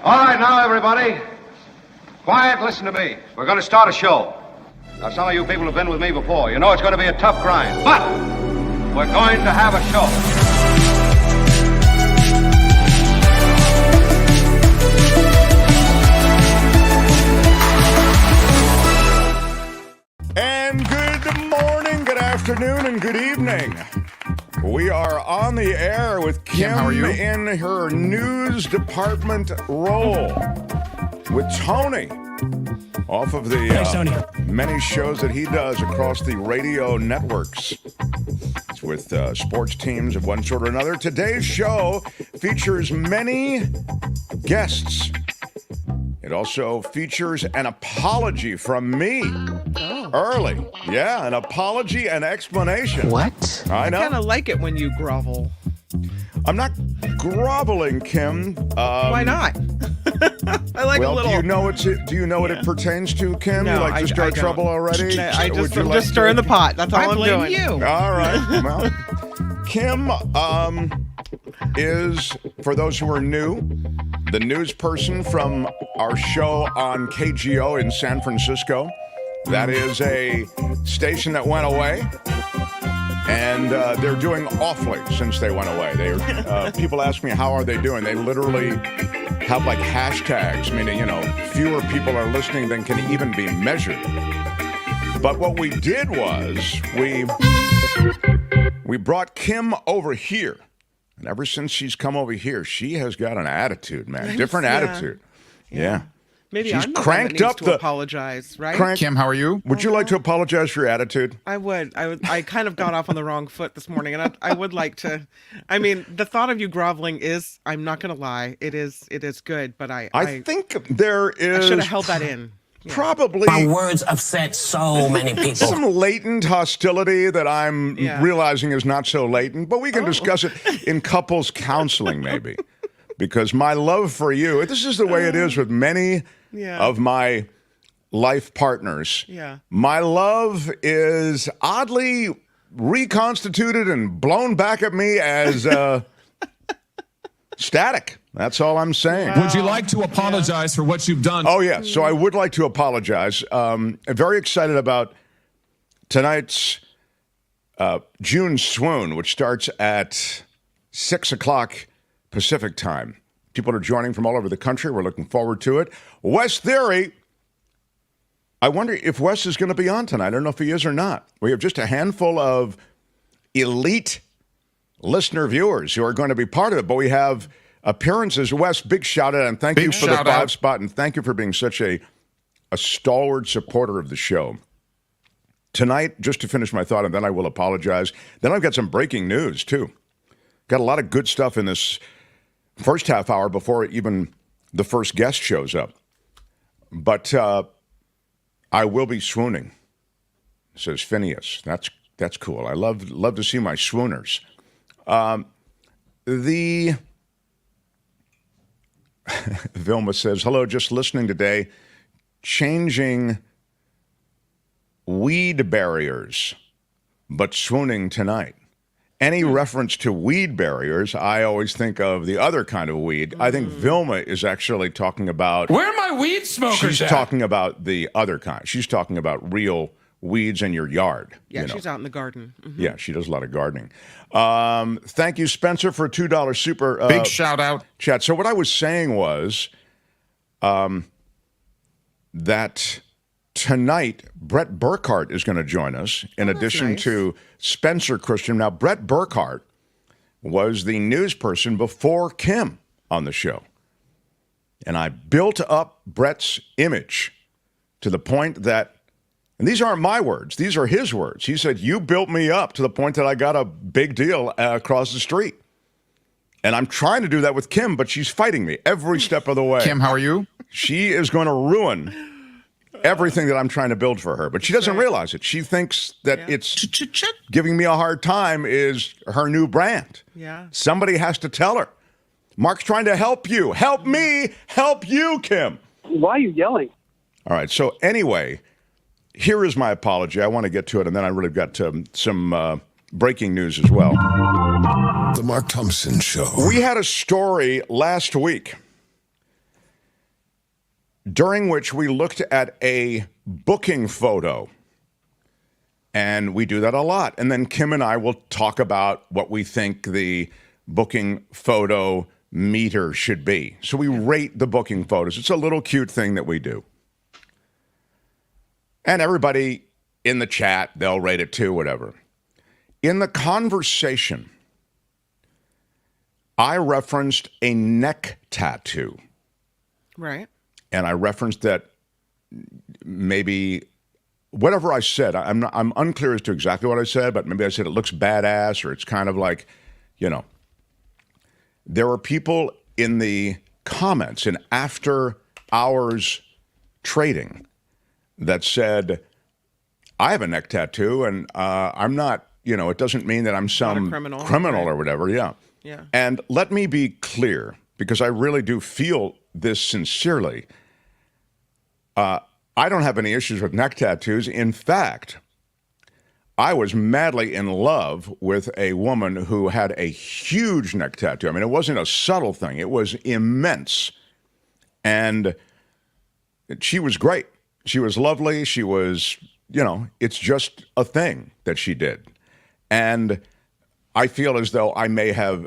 All right, now, everybody. Quiet, listen to me. We're going to start a show. Now, some of you people have been with me before. You know it's going to be a tough grind, but we're going to have a show. And good morning, good afternoon, and good evening. We are on the air with Kim how are you? in her news department role with Tony off of the Thanks, Tony. many shows that he does across the radio networks. It's with sports teams of one sort or another. Today's show features many guests. It also features an apology from me early. Yeah, an apology and explanation. What? I know. I kind of like it when you grovel. I'm not groveling, Kim. Why not? I like Well, a little. do you know what it pertains to, Kim? No, you like to start I don't. trouble already? I'm Would you just like stirring to- the pot. That's all I I'm blame doing. you. All right. Well, Kim is, for those who are new, the news person from our show on KGO in San Francisco. That is a station that went away, and they're doing awfully since they went away. People ask me, how are they doing? They literally have like hashtags, meaning, fewer people are listening than can even be measured. But what we did was we brought Kim over here. And ever since she's come over here, she has got an attitude, man. Different attitude. Yeah. Maybe She's I'm the cranked one that up needs to the- apologize, right? Kim, how are you? Would you like to apologize for your attitude? I would. I kind of got off on the wrong foot this morning, and I would like to. I mean, the thought of you groveling is, I'm not going to lie, it is good, but I think there is I should have held that in. probably My words upset so many people. some latent hostility that I'm Yeah. realizing is not so latent, but we can discuss it in couples counseling maybe. Because my love for you, this is the way it is with many of my life partners. Yeah. My love is oddly reconstituted and blown back at me as static. That's all I'm saying. Would you like to apologize for what you've done? Oh, yeah. So I would like to apologize. I'm very excited about tonight's June Swoon, which starts at 6 o'clock Pacific time. People are joining from all over the country. We're looking forward to it. Wes Theory. I wonder if Wes is going to be on tonight. I don't know if he is or not. We have just a handful of elite listener viewers who are going to be part of it, but we have appearances. Wes, big shout out, and thank you for the shout out. 5 spot, and thank you for being such a stalwart supporter of the show. Tonight, just to finish my thought, and then I will apologize, then I've got some breaking news, too. Got a lot of good stuff in this first half hour before even the first guest shows up. But I will be swooning, says Phineas. That's cool. I love to see my swooners. Vilma says, hello, just listening today, changing weed barriers, but swooning tonight. Any reference to weed barriers, I always think of the other kind of weed. I think Vilma is actually talking about... Where are my weed smokers She's at? talking about the other kind. She's talking about real weeds in your yard. Yeah, you know. she's out in the garden. Mhm. Yeah, she does a lot of gardening. Thank you, Spencer, for a $2 super Big shout out. chat. So what I was saying was that tonight, Brett Burkhart is going to join us in addition nice. to Spencer Christian. Now, Brett Burkhart was the news person before Kim on the show. And I built up Brett's image to the point that, and these aren't my words, these are his words. He said, you built me up to the point that I got a big deal across the street. And I'm trying to do that with Kim, but she's fighting me every step of the way. Kim, how are you? She is going to ruin everything that I'm trying to build for her, but she doesn't realize it. She thinks that it's giving me a hard time is her new brand. Yeah. Somebody has to tell her. Mark's trying to help you. Help me. Help you, Kim. Why are you yelling? All right. So anyway, here is my apology. I want to get to it, and then I really got some breaking news as well. The Mark Thompson Show. We had a story last week during which we looked at a booking photo. And we do that a lot. And then Kim and I will talk about what we think the booking photo meter should be. So we rate the booking photos. It's a little cute thing that we do. And everybody in the chat, they'll rate it too, whatever. In the conversation, I referenced a neck tattoo. Right. And I referenced that maybe whatever I said, I'm unclear as to exactly what I said, but maybe I said it looks badass, or it's kind of like, you know. There were people in the comments and after hours trading that said, I have a neck tattoo and I'm not, you know, it doesn't mean that I'm some criminal right. or whatever. Yeah. Yeah. And let me be clear, because I really do feel this sincerely. I don't have any issues with neck tattoos. In fact, I was madly in love with a woman who had a huge neck tattoo. I mean, it wasn't a subtle thing. It was immense. And she was great. She was lovely. She was, you know, it's just a thing that she did. And I feel as though I may have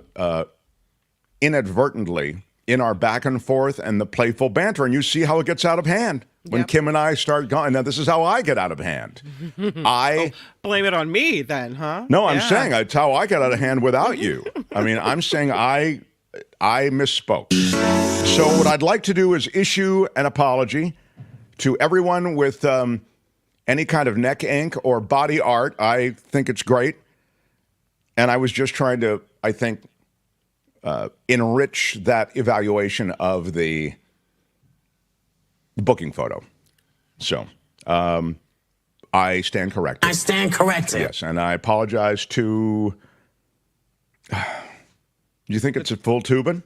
inadvertently, in our back and forth and the playful banter, and you see how it gets out of hand when Kim and I start going. Now, this is how I get out of hand. Blame it on me then, huh? No, I'm saying it's how I get out of hand without you. I mean, I'm saying I misspoke. So what I'd like to do is issue an apology to everyone with any kind of neck ink or body art. I think it's great. And I was just trying to, I think, enrich that evaluation of the booking photo. So I stand corrected. I stand corrected. Yes, and I apologize to... Do you think it's a full tubing?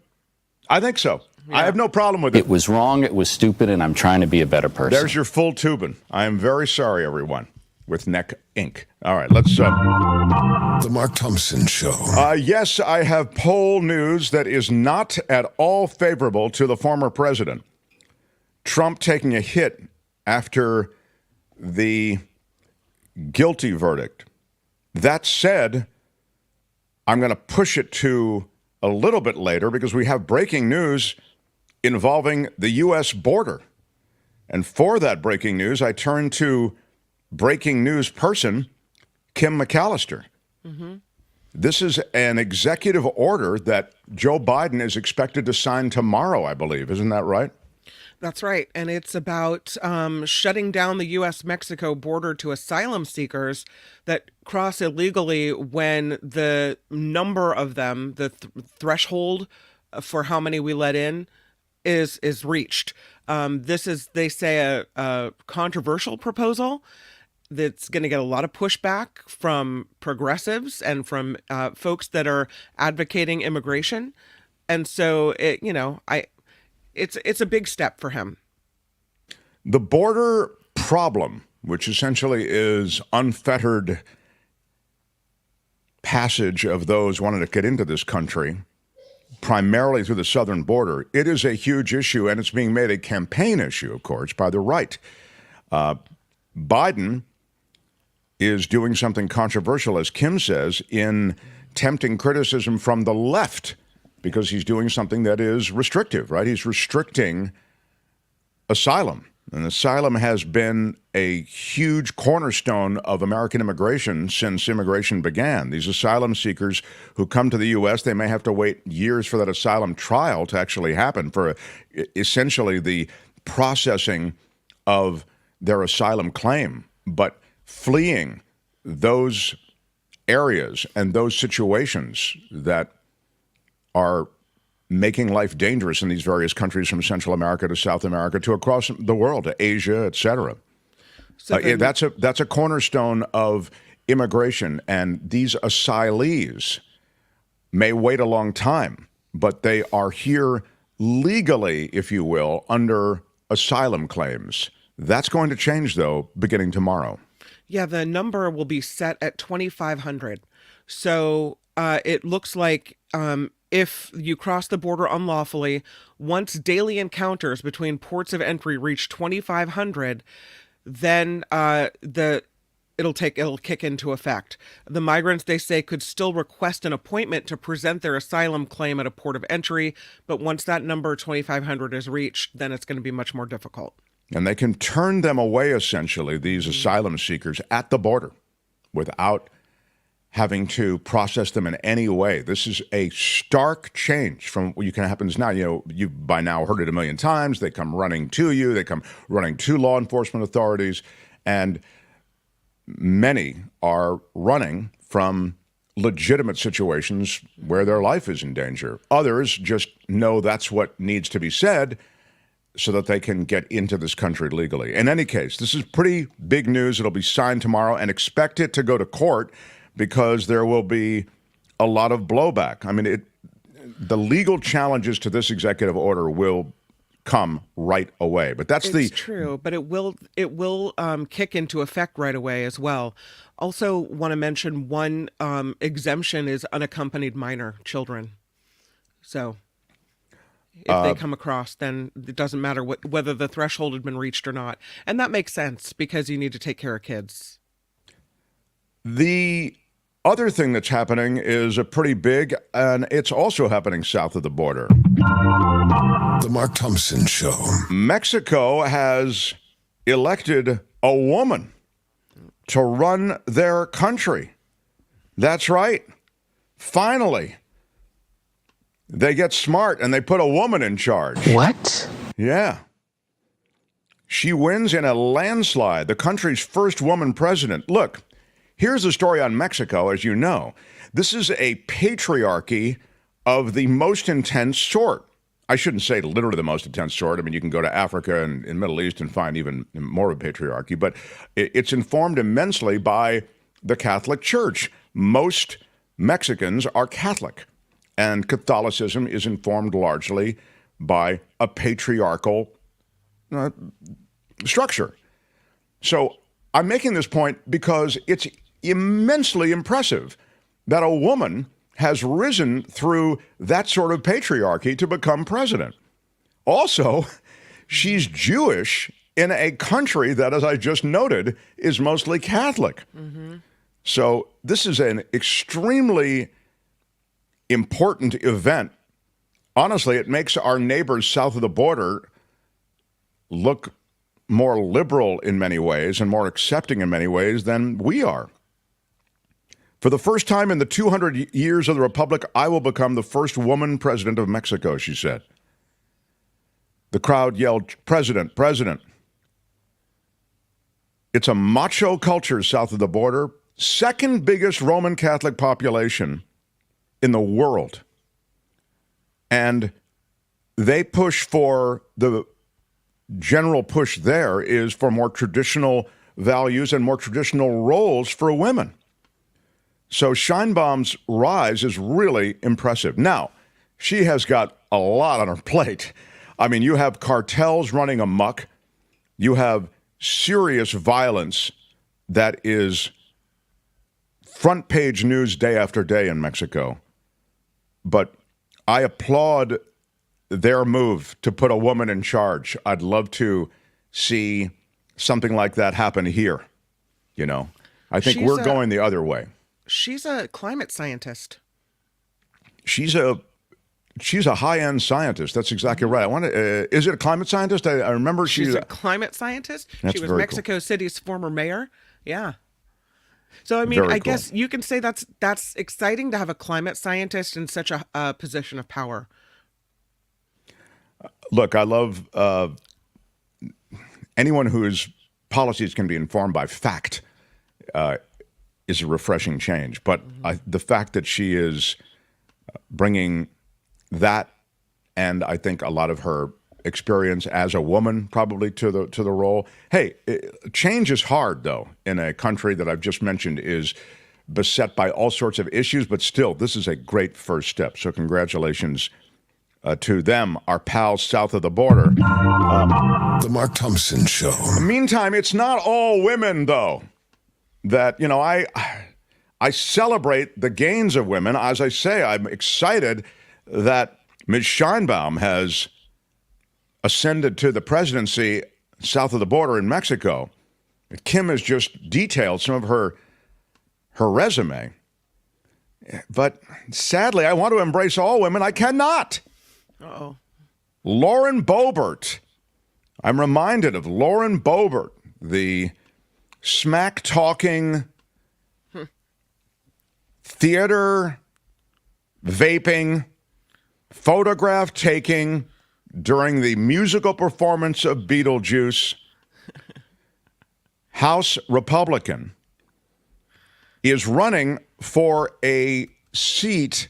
I think so. Yeah. I have no problem with it. It was wrong, it was stupid, and I'm trying to be a better person. There's your full tubing. I am very sorry, everyone, with neck ink. All right, let's... The Mark Thompson Show. Yes, I have poll news that is not at all favorable to the former president. Trump taking a hit after the guilty verdict. That said, I'm going to push it to a little bit later because we have breaking news involving the U.S. border. And for that breaking news, I turn to breaking news person Kim McAllister. Mm-hmm. This is an executive order that Joe Biden is expected to sign tomorrow, I believe. Isn't that right? That's right. And it's about shutting down the U.S.-Mexico border to asylum seekers that cross illegally when the number of them, the threshold for how many we let in, is reached. This is, they say, a controversial proposal that's going to get a lot of pushback from progressives and from folks that are advocating immigration. And so, it's a big step for him. The border problem, which essentially is unfettered passage of those wanting to get into this country, primarily through the southern border, it is a huge issue, and it's being made a campaign issue, of course, by the right. Biden is doing something controversial, as Kim says, in tempting criticism from the left, because he's doing something that is restrictive, right? He's restricting asylum. And asylum has been a huge cornerstone of American immigration since immigration began. These asylum seekers who come to the U.S., they may have to wait years for that asylum trial to actually happen, for essentially the processing of their asylum claim. But fleeing those areas and those situations that are making life dangerous in these various countries, from Central America to South America to across the world, to Asia, et cetera. So that's a cornerstone of immigration, and these asylees may wait a long time, but they are here legally, if you will, under asylum claims. That's going to change, though, beginning tomorrow. Yeah, the number will be set at 2,500. So it looks like if you cross the border unlawfully, once daily encounters between ports of entry reach 2,500, then it'll kick into effect. The migrants, they say, could still request an appointment to present their asylum claim at a port of entry, but once that number 2,500 is reached, then it's going to be much more difficult. And they can turn them away, essentially, these asylum seekers at the border without having to process them in any way. This is a stark change from what happens now. You've by now heard it a million times. They come running to you. They come running to law enforcement authorities. And many are running from legitimate situations where their life is in danger. Others just know that's what needs to be said so that they can get into this country legally. In any case, this is pretty big news. It'll be signed tomorrow, and expect it to go to court because there will be a lot of blowback. I mean, the legal challenges to this executive order will come right away. But it's true, but it will kick into effect right away as well. Also want to mention one exemption is unaccompanied minor children. So if they come across, then it doesn't matter whether the threshold had been reached or not. And that makes sense because you need to take care of kids. The other thing that's happening is a pretty big, and it's also happening south of the border. The Mark Thompson Show. Mexico has elected a woman to run their country. That's right. Finally. They get smart and they put a woman in charge. What? Yeah. She wins in a landslide, the country's first woman president. Look, here's the story on Mexico, as you know. This is a patriarchy of the most intense sort. I shouldn't say literally the most intense sort. I mean, you can go to Africa and in the Middle East and find even more of a patriarchy, but it's informed immensely by the Catholic Church. Most Mexicans are Catholic, and Catholicism is informed largely by a patriarchal structure. So I'm making this point because it's immensely impressive that a woman has risen through that sort of patriarchy to become president. Also, she's Jewish in a country that, as I just noted, is mostly Catholic. Mm-hmm. So this is an extremely important event. Honestly, it makes our neighbors south of the border look more liberal in many ways and more accepting in many ways than we are. For the first time in the 200 years of the Republic, I will become the first woman president of Mexico, she said. The crowd yelled, "President, President." It's a macho culture south of the border, second biggest Roman Catholic population in the world. And they push for, the general push there is for more traditional values and more traditional roles for women. So Sheinbaum's rise is really impressive. Now, she has got a lot on her plate. I mean, you have cartels running amok. You have serious violence that is front page news day after day in Mexico. But I applaud their move to put a woman in charge. I'd love to see something like that happen here. You know, I think we're going the other way. She's a climate scientist. She's a high-end scientist. That's exactly right. Is it a climate scientist? I remember she's a climate scientist. She was Mexico City's former mayor. Yeah. So I mean, I guess you can say that's exciting to have a climate scientist in such a position of power. Look, I love anyone whose policies can be informed by fact. Is a refreshing change. But the fact that she is bringing that, and I think a lot of her experience as a woman probably to the role. Hey, change is hard, though, in a country that I've just mentioned is beset by all sorts of issues, but still, this is a great first step. So congratulations to them, our pals south of the border. The Mark Thompson Show. Meantime, it's not all women, though. That, you know, I celebrate the gains of women. As I say, I'm excited that Ms. Scheinbaum has ascended to the presidency south of the border in Mexico. Kim has just detailed some of her resume. But sadly, I want to embrace all women. I cannot. Uh-oh. Lauren Boebert. I'm reminded of Lauren Boebert, the smack-talking, theater vaping, photograph taking during the musical performance of Beetlejuice. House Republican is running for a seat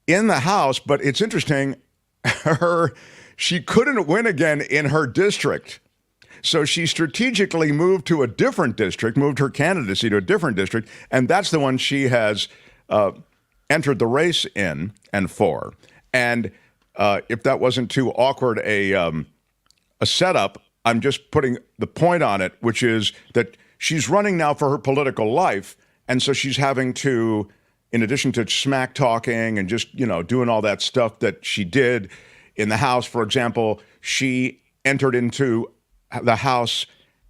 in the House, but it's interesting, she couldn't win again in her district. So she strategically moved to a different district, moved her candidacy to a different district, and that's the one she has entered the race in and for. And if that wasn't too awkward a setup, I'm just putting the point on it, which is that she's running now for her political life, and so she's having to, in addition to smack talking and just, doing all that stuff that she did in the House, for example, she entered into the House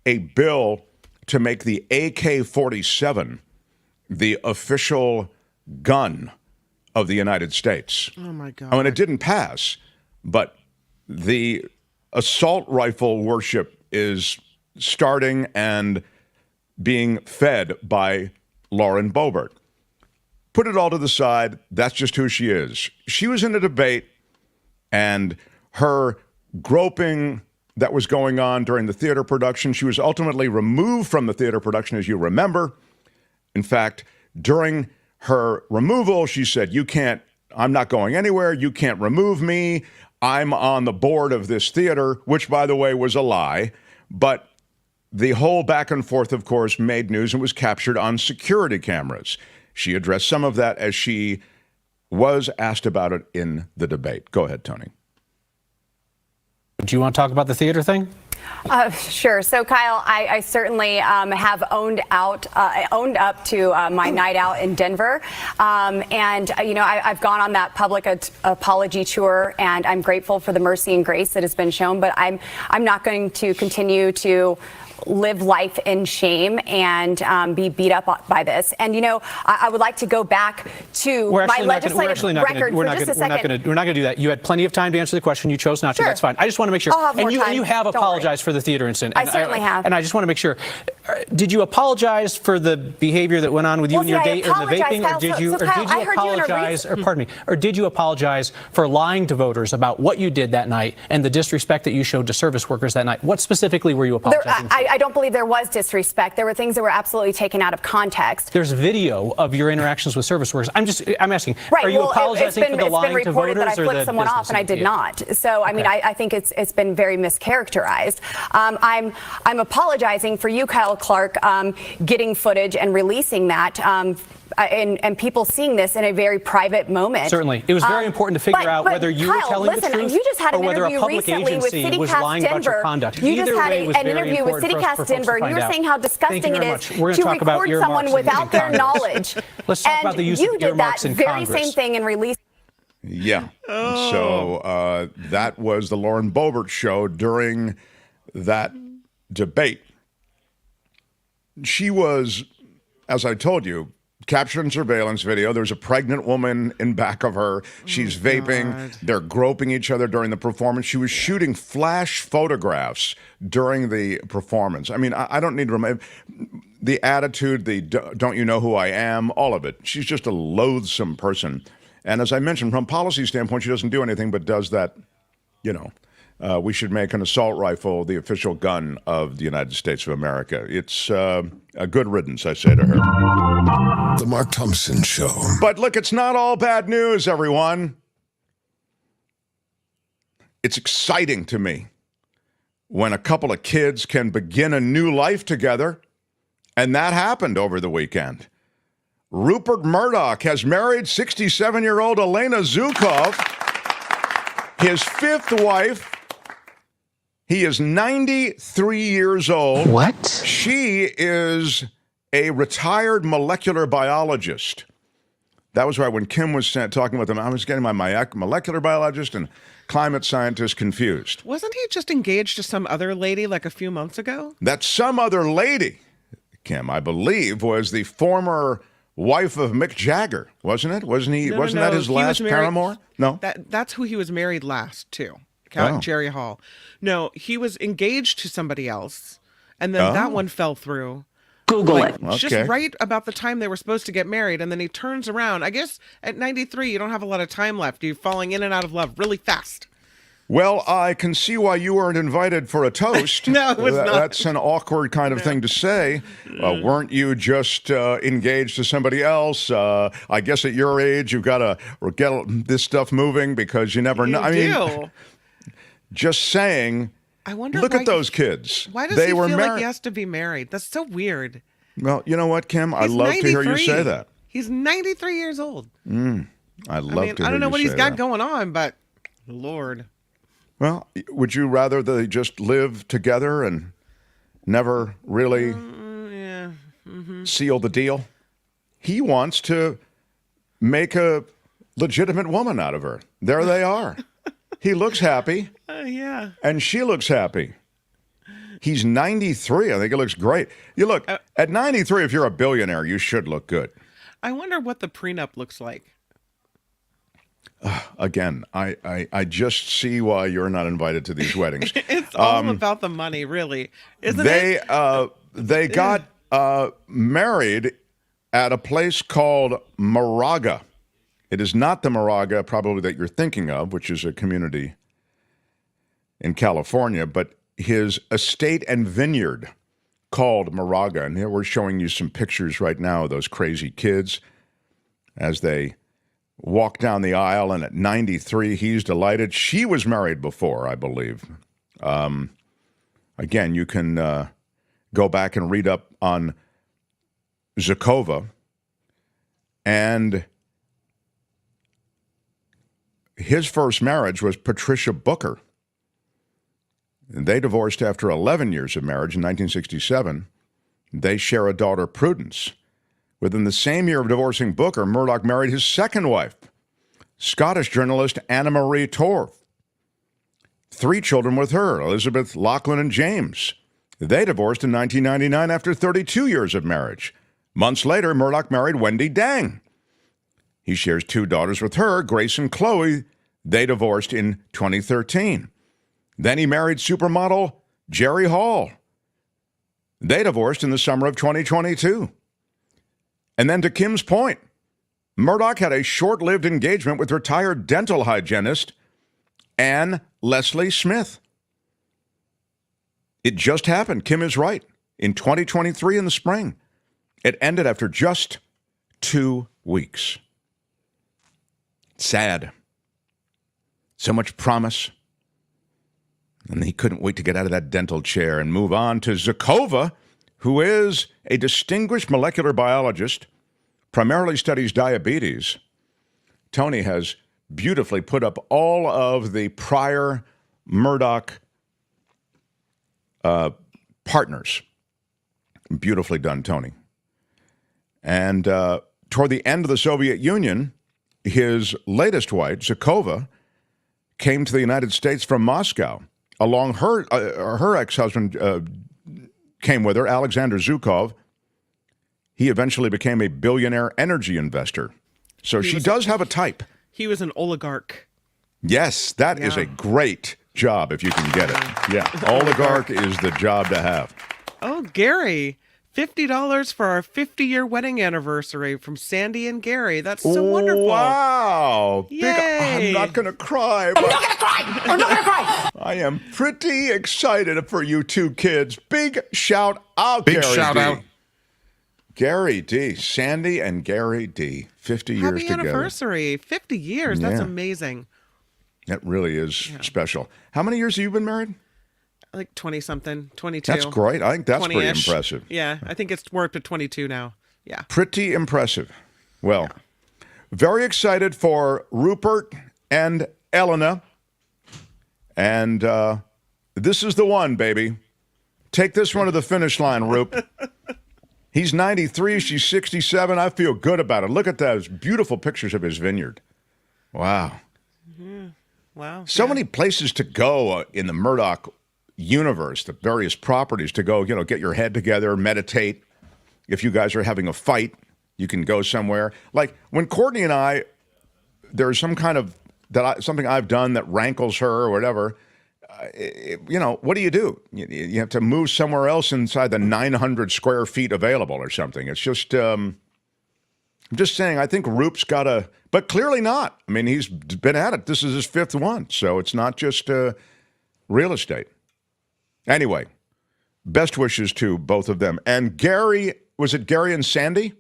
a bill to make the AK-47 the official gun of the United States. Oh, my God. I mean, it didn't pass, but the assault rifle worship is starting and being fed by Lauren Boebert. Put it all to the side. That's just who she is. She was in a debate, and her groping that was going on during the theater production, she was ultimately removed from the theater production, as you remember. In fact, during her removal, she said, I'm not going anywhere. You can't remove me. I'm on the board of this theater, which, by the way, was a lie. But the whole back and forth, of course, made news and was captured on security cameras. She addressed some of that as she was asked about it in the debate. Go ahead, Tony. Do you want to talk about the theater thing? Sure. So, Kyle, I certainly have owned up to my night out in Denver. I've gone on that public apology tour, and I'm grateful for the mercy and grace that has been shown. But I'm not going to continue to live life in shame and be beat up by this. And, I would like to go back to my legislative record for just a second. We're not going to do that. You had plenty of time to answer the question. You chose not to. Sure. That's fine. I just want to make sure. I'll have more time. And you have apologized for the theater incident. I certainly have. And I just want to make sure. Did you apologize for the behavior that went on with you and your date and the vaping? Kyle, Or did you apologize for lying to voters about what you did that night and the disrespect that you showed to service workers that night? What specifically were you apologizing for? I don't believe there was disrespect. There were things that were absolutely taken out of context. There's video of your interactions with service workers. I'm asking, right, are you apologizing for the lying to voters? It's been reported that I flipped someone off, and I did not. So, I mean, I think it's been very mischaracterized. I'm apologizing for you, Kyle Clark, getting footage and releasing that. And people seeing this in a very private moment. Certainly. It was very important to figure out whether you were telling the truth you just had an or whether a interview public recently with agency was lying about your conduct. You just had an interview with CityCast Denver, and you were saying how disgusting it is to record someone without their knowledge. Let's talk about the use of earmarks in Congress. You did that very same thing in release. Yeah. So that was the Lauren Boebert show during that debate. She was, as I told you, captured in surveillance video. There's a pregnant woman in back of her. She's vaping. God. They're groping each other during the performance. She was shooting flash photographs during the performance. I mean, I don't need to remember the attitude, the don't you know who I am, all of it. She's just a loathsome person. And as I mentioned, from a policy standpoint, she doesn't do anything but does that, we should make an assault rifle the official gun of the United States of America. It's a good riddance, I say to her. The Mark Thompson Show. But look, it's not all bad news, everyone. It's exciting to me when a couple of kids can begin a new life together, and that happened over the weekend. Rupert Murdoch has married 67-year-old Elena Zukov, his fifth wife. He is 93 years old. What? She is a retired molecular biologist. That was right. When Kim was talking with them, I was getting my molecular biologist and climate scientist confused. Wasn't he just engaged to some other lady like a few months ago? That some other lady, Kim, I believe, was the former wife of Mick Jagger, wasn't it? Wasn't he? Wasn't that his last paramour? No, that's who he was married last to. Oh. Jerry Hall. No, he was engaged to somebody else, and then that one fell through. Google it. Just right about the time they were supposed to get married, and then he turns around. I guess at 93, you don't have a lot of time left. You're falling in and out of love really fast. Well, I can see why you weren't invited for a toast. No, it was not. That's an awkward kind of thing to say. Weren't you just engaged to somebody else? I guess at your age, you've got to get this stuff moving because you never know. I mean, just saying. I wonder. Look at those kids. Why does he feel like he has to be married? That's so weird. Well, you know what, Kim? I love to hear you say that. He's 93 years old. I love to hear you say that. I don't know what he's got going on, but Lord. Well, would you rather they just live together and never really seal the deal? He wants to make a legitimate woman out of her. There they are. He looks happy. Yeah. And she looks happy. He's 93. I think it looks great. You look, at 93, if you're a billionaire, you should look good. I wonder what the prenup looks like. Again, I just see why you're not invited to these weddings. It's all about the money, really, isn't it? They got married at a place called Moraga. It is not the Moraga probably that you're thinking of, which is a community in California, but his estate and vineyard called Moraga. And here we're showing you some pictures right now of those crazy kids as they walk down the aisle, and at 93, he's delighted. She was married before, I believe. Again, you can go back and read up on Zakova. And his first marriage was Patricia Booker. And they divorced after 11 years of marriage in 1967. They share a daughter, Prudence. Within the same year of divorcing Booker, Murdoch married his second wife, Scottish journalist Anna Marie Torf. 3 children with her, Elizabeth, Lachlan, and James. They divorced in 1999 after 32 years of marriage. Months later, Murdoch married Wendy Dang. He shares 2 daughters with her, Grace and Chloe. They divorced in 2013. Then he married supermodel Jerry Hall. They divorced in the summer of 2022. And then to Kim's point, Murdoch had a short-lived engagement with retired dental hygienist Anne Leslie Smith. It just happened. Kim is right. In 2023 in the spring. It ended after just 2 weeks. Sad. So much promise. And he couldn't wait to get out of that dental chair and move on to Zakova, who is a distinguished molecular biologist, primarily studies diabetes. Tony has beautifully put up all of the prior Murdoch partners. Beautifully done, Tony. And toward the end of the Soviet Union, his latest wife, Zakova, came to the United States from Moscow. Along her ex-husband came with her, Alexander Zhukov. He eventually became a billionaire energy investor. So she does have a type. He was an oligarch. Yes, that is a great job if you can get it. Yeah, oligarch is the job to have. Oh, Gary, $50 for our 50-year wedding anniversary from Sandy and Gary. That's so wonderful. Wow. Yay. I'm not going to cry. But I'm not gonna cry. I'm not gonna cry. I am pretty excited for you 2 kids. Big shout out, Big Gary shout D. out. Gary D. Sandy and Gary D. 50 years Happy together. anniversary. 50 years. That's Yeah. amazing. That really is special. How many years have you been married? Like 20-something, 22. That's great. I think that's pretty 20-ish. impressive. Yeah, I think it's worth to 22 now. Yeah. Pretty impressive. Well, very excited for Rupert and Elena. And this is the one, baby. Take this one to the finish line, Rupe. He's 93. She's 67. I feel good about it. Look at those beautiful pictures of his vineyard. Wow. Wow. So many places to go in the Murdoch universe, the various properties to go, get your head together, meditate. If you guys are having a fight, you can go somewhere. Like when Courtney and I, there's some kind of, something I've done that rankles her or whatever, what do? You have to move somewhere else inside the 900 square feet available or something. It's just, I'm just saying, I think Roop's got but clearly not. I mean, he's been at it. This is his fifth one. So it's not just real estate. Anyway, best wishes to both of them. And Gary, was it Gary and Sandy?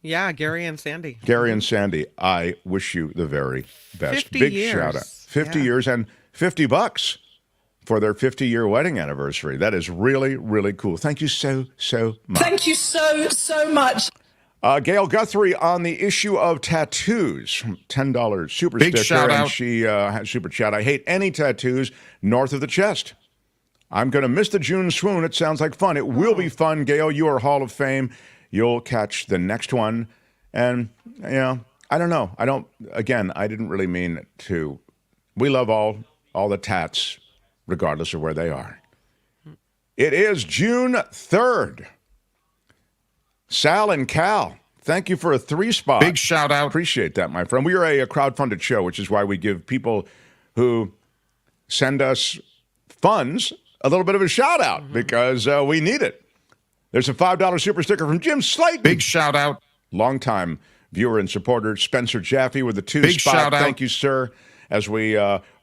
Yeah, Gary and Sandy. Gary and Sandy, I wish you the very best. 50 Big years. shout out. 50 Yeah. years and $50 for their 50-year wedding anniversary. That is really, really cool. Thank you so much. Thank you so much. Gail Guthrie on the issue of tattoos. $10 super Big sticker. shout and out. she has super chat. I hate any tattoos north of the chest. I'm going to miss the June swoon. It sounds like fun. It will be fun, Gail. You are Hall of Fame. You'll catch the next one. And, I don't know. I didn't really mean to. We love all the tats, regardless of where they are. It is June 3rd. Sal and Cal, thank you for a 3-spot. Big shout out. Appreciate that, my friend. We are a crowdfunded show, which is why we give people who send us funds a little bit of a shout out because we need it. There's a $5 super sticker from Jim Slayton. Big shout out. Longtime viewer and supporter, Spencer Jaffe with the 2 Big spot. shout out. Thank you, sir. As we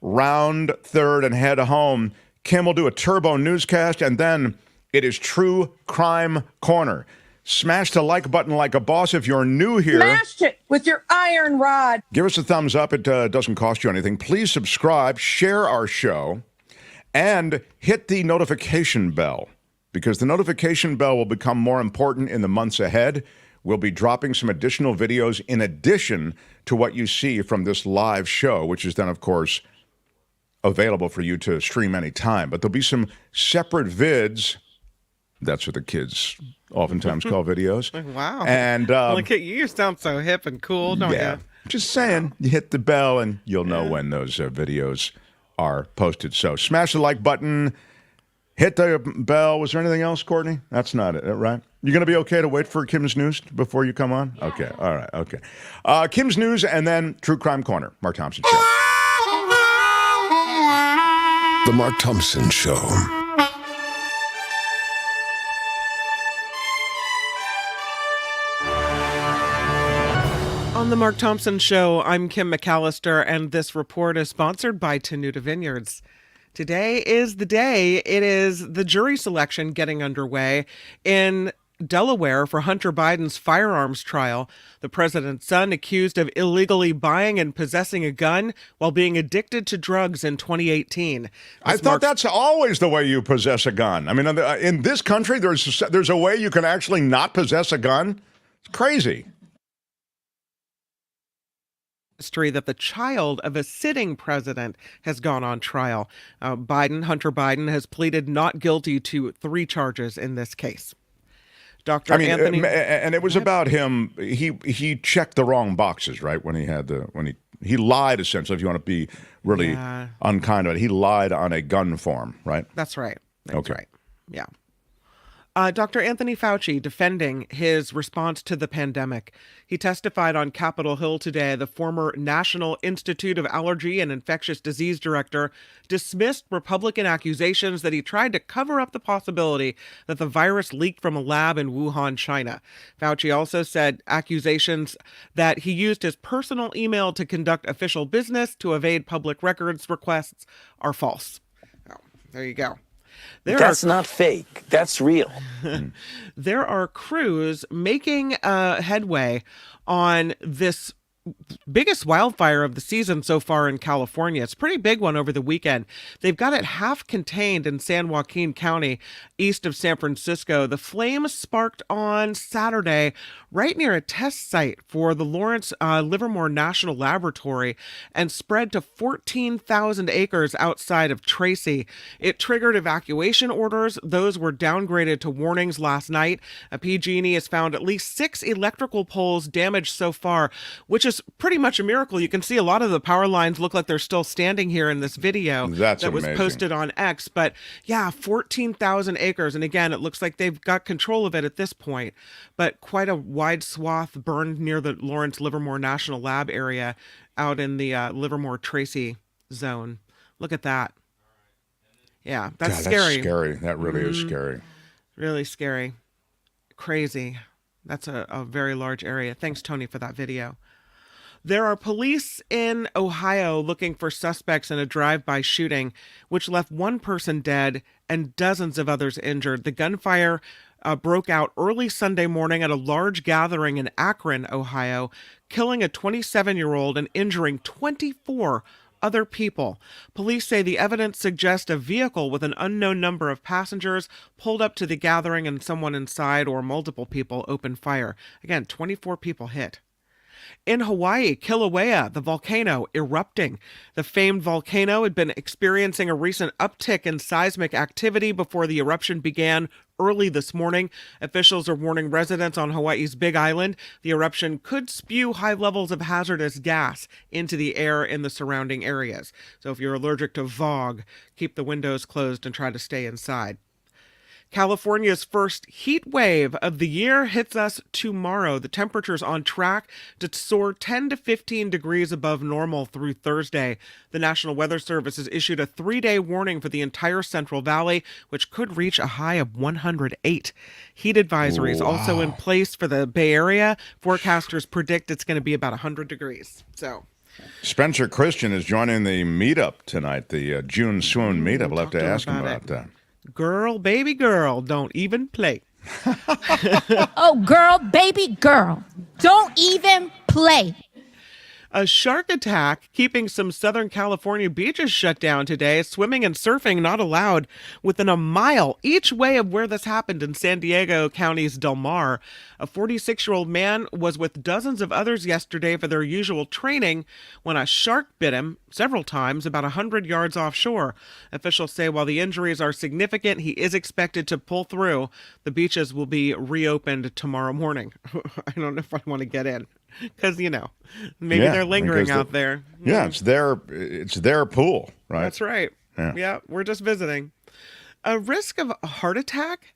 round third and head home, Kim will do a turbo newscast, and then it is True Crime Corner. Smash the like button like a boss if you're new here. Smash it with your iron rod. Give us a thumbs up. It doesn't cost you anything. Please subscribe, share our show, and hit the notification bell because the notification bell will become more important in the months ahead. We'll be dropping some additional videos in addition to what you see from this live show, which is then, of course, available for you to stream anytime. But there'll be some separate vids. That's what the kids oftentimes call videos. Wow. And Look at you. You sound so hip and cool, don't you? just saying, you hit the bell and you'll know when those videos are posted. So smash the like button, hit the bell. Was there anything else, Courtney? That's not it, right? You're going to be okay to wait for Kim's News before you come on? Yeah. Okay, all right, okay. Kim's News and then True Crime Corner, Mark Thompson Show. The Mark Thompson Show. On the Mark Thompson Show, I'm Kim McAllister, and this report is sponsored by Tenuta Vineyards. Today is the day. It is the jury selection getting underway in Delaware for Hunter Biden's firearms trial. The president's son accused of illegally buying and possessing a gun while being addicted to drugs in 2018. I thought that's always the way you possess a gun. I mean, in this country, there's a way you can actually not possess a gun. It's crazy. History that the child of a sitting president has gone on trial. Hunter Biden, has pleaded not guilty to 3 charges in this case. Dr. Anthony, and it was about him. He checked the wrong boxes, right? When he lied, essentially. If you want to be really unkind about it, he lied on a gun form, right? That's right. Okay. Right. Yeah. Dr. Anthony Fauci defending his response to the pandemic. He testified on Capitol Hill today. The former National Institute of Allergy and Infectious Disease director dismissed Republican accusations that he tried to cover up the possibility that the virus leaked from a lab in Wuhan, China. Fauci also said accusations that he used his personal email to conduct official business to evade public records requests are false. Oh, there you go. That's not fake. That's real. There are crews making headway on this biggest wildfire of the season so far in California. It's a pretty big one over the weekend. They've got it half contained in San Joaquin County, east of San Francisco. The flames sparked on Saturday right near a test site for the Lawrence Livermore National Laboratory and spread to 14,000 acres outside of Tracy. It triggered evacuation orders. Those were downgraded to warnings last night. A PG&E has found at least 6 electrical poles damaged so far, which is pretty much a miracle. You can see a lot of the power lines look like they're still standing here in this video that was posted on X. But yeah, 14,000 acres. And again, it looks like they've got control of it at this point. But quite a wide swath burned near the Lawrence Livermore National Lab area out in the Livermore Tracy zone. Look at that. Yeah, that's scary. That's scary. That really is scary. Really scary. Crazy. That's a very large area. Thanks, Tony, for that video. There are police in Ohio looking for suspects in a drive-by shooting, which left one person dead and dozens of others injured. The gunfire broke out early Sunday morning at a large gathering in Akron, Ohio, killing a 27-year-old and injuring 24 other people. Police say the evidence suggests a vehicle with an unknown number of passengers pulled up to the gathering and someone inside or multiple people opened fire. Again, 24 people hit. In Hawaii, Kilauea, the volcano erupting. The famed volcano had been experiencing a recent uptick in seismic activity before the eruption began early this morning. Officials are warning residents on Hawaii's Big Island the eruption could spew high levels of hazardous gas into the air in the surrounding areas. So if you're allergic to fog, keep the windows closed and try to stay inside. California's first heat wave of the year hits us tomorrow. The temperature's on track to soar 10 to 15 degrees above normal through Thursday. The National Weather Service has issued a 3-day warning for the entire Central Valley, which could reach a high of 108. Heat advisories also in place for the Bay Area. Forecasters predict it's going to be about 100 degrees. So Spencer Christian is joining the meetup tonight, the June Swoon meetup. We'll have to ask him about that. Girl, baby girl, don't even play. Oh, girl, baby girl, don't even play. A shark attack keeping some Southern California beaches shut down today. Swimming and surfing not allowed within a mile each way of where this happened in San Diego County's Del Mar. A 46-year-old man was with dozens of others yesterday for their usual training when a shark bit him several times about 100 yards offshore. Officials say while the injuries are significant, he is expected to pull through. The beaches will be reopened tomorrow morning. I don't know if I want to get in. Because, maybe they're lingering out there. Yeah, it's their pool, right? That's right. Yeah, we're just visiting. A risk of a heart attack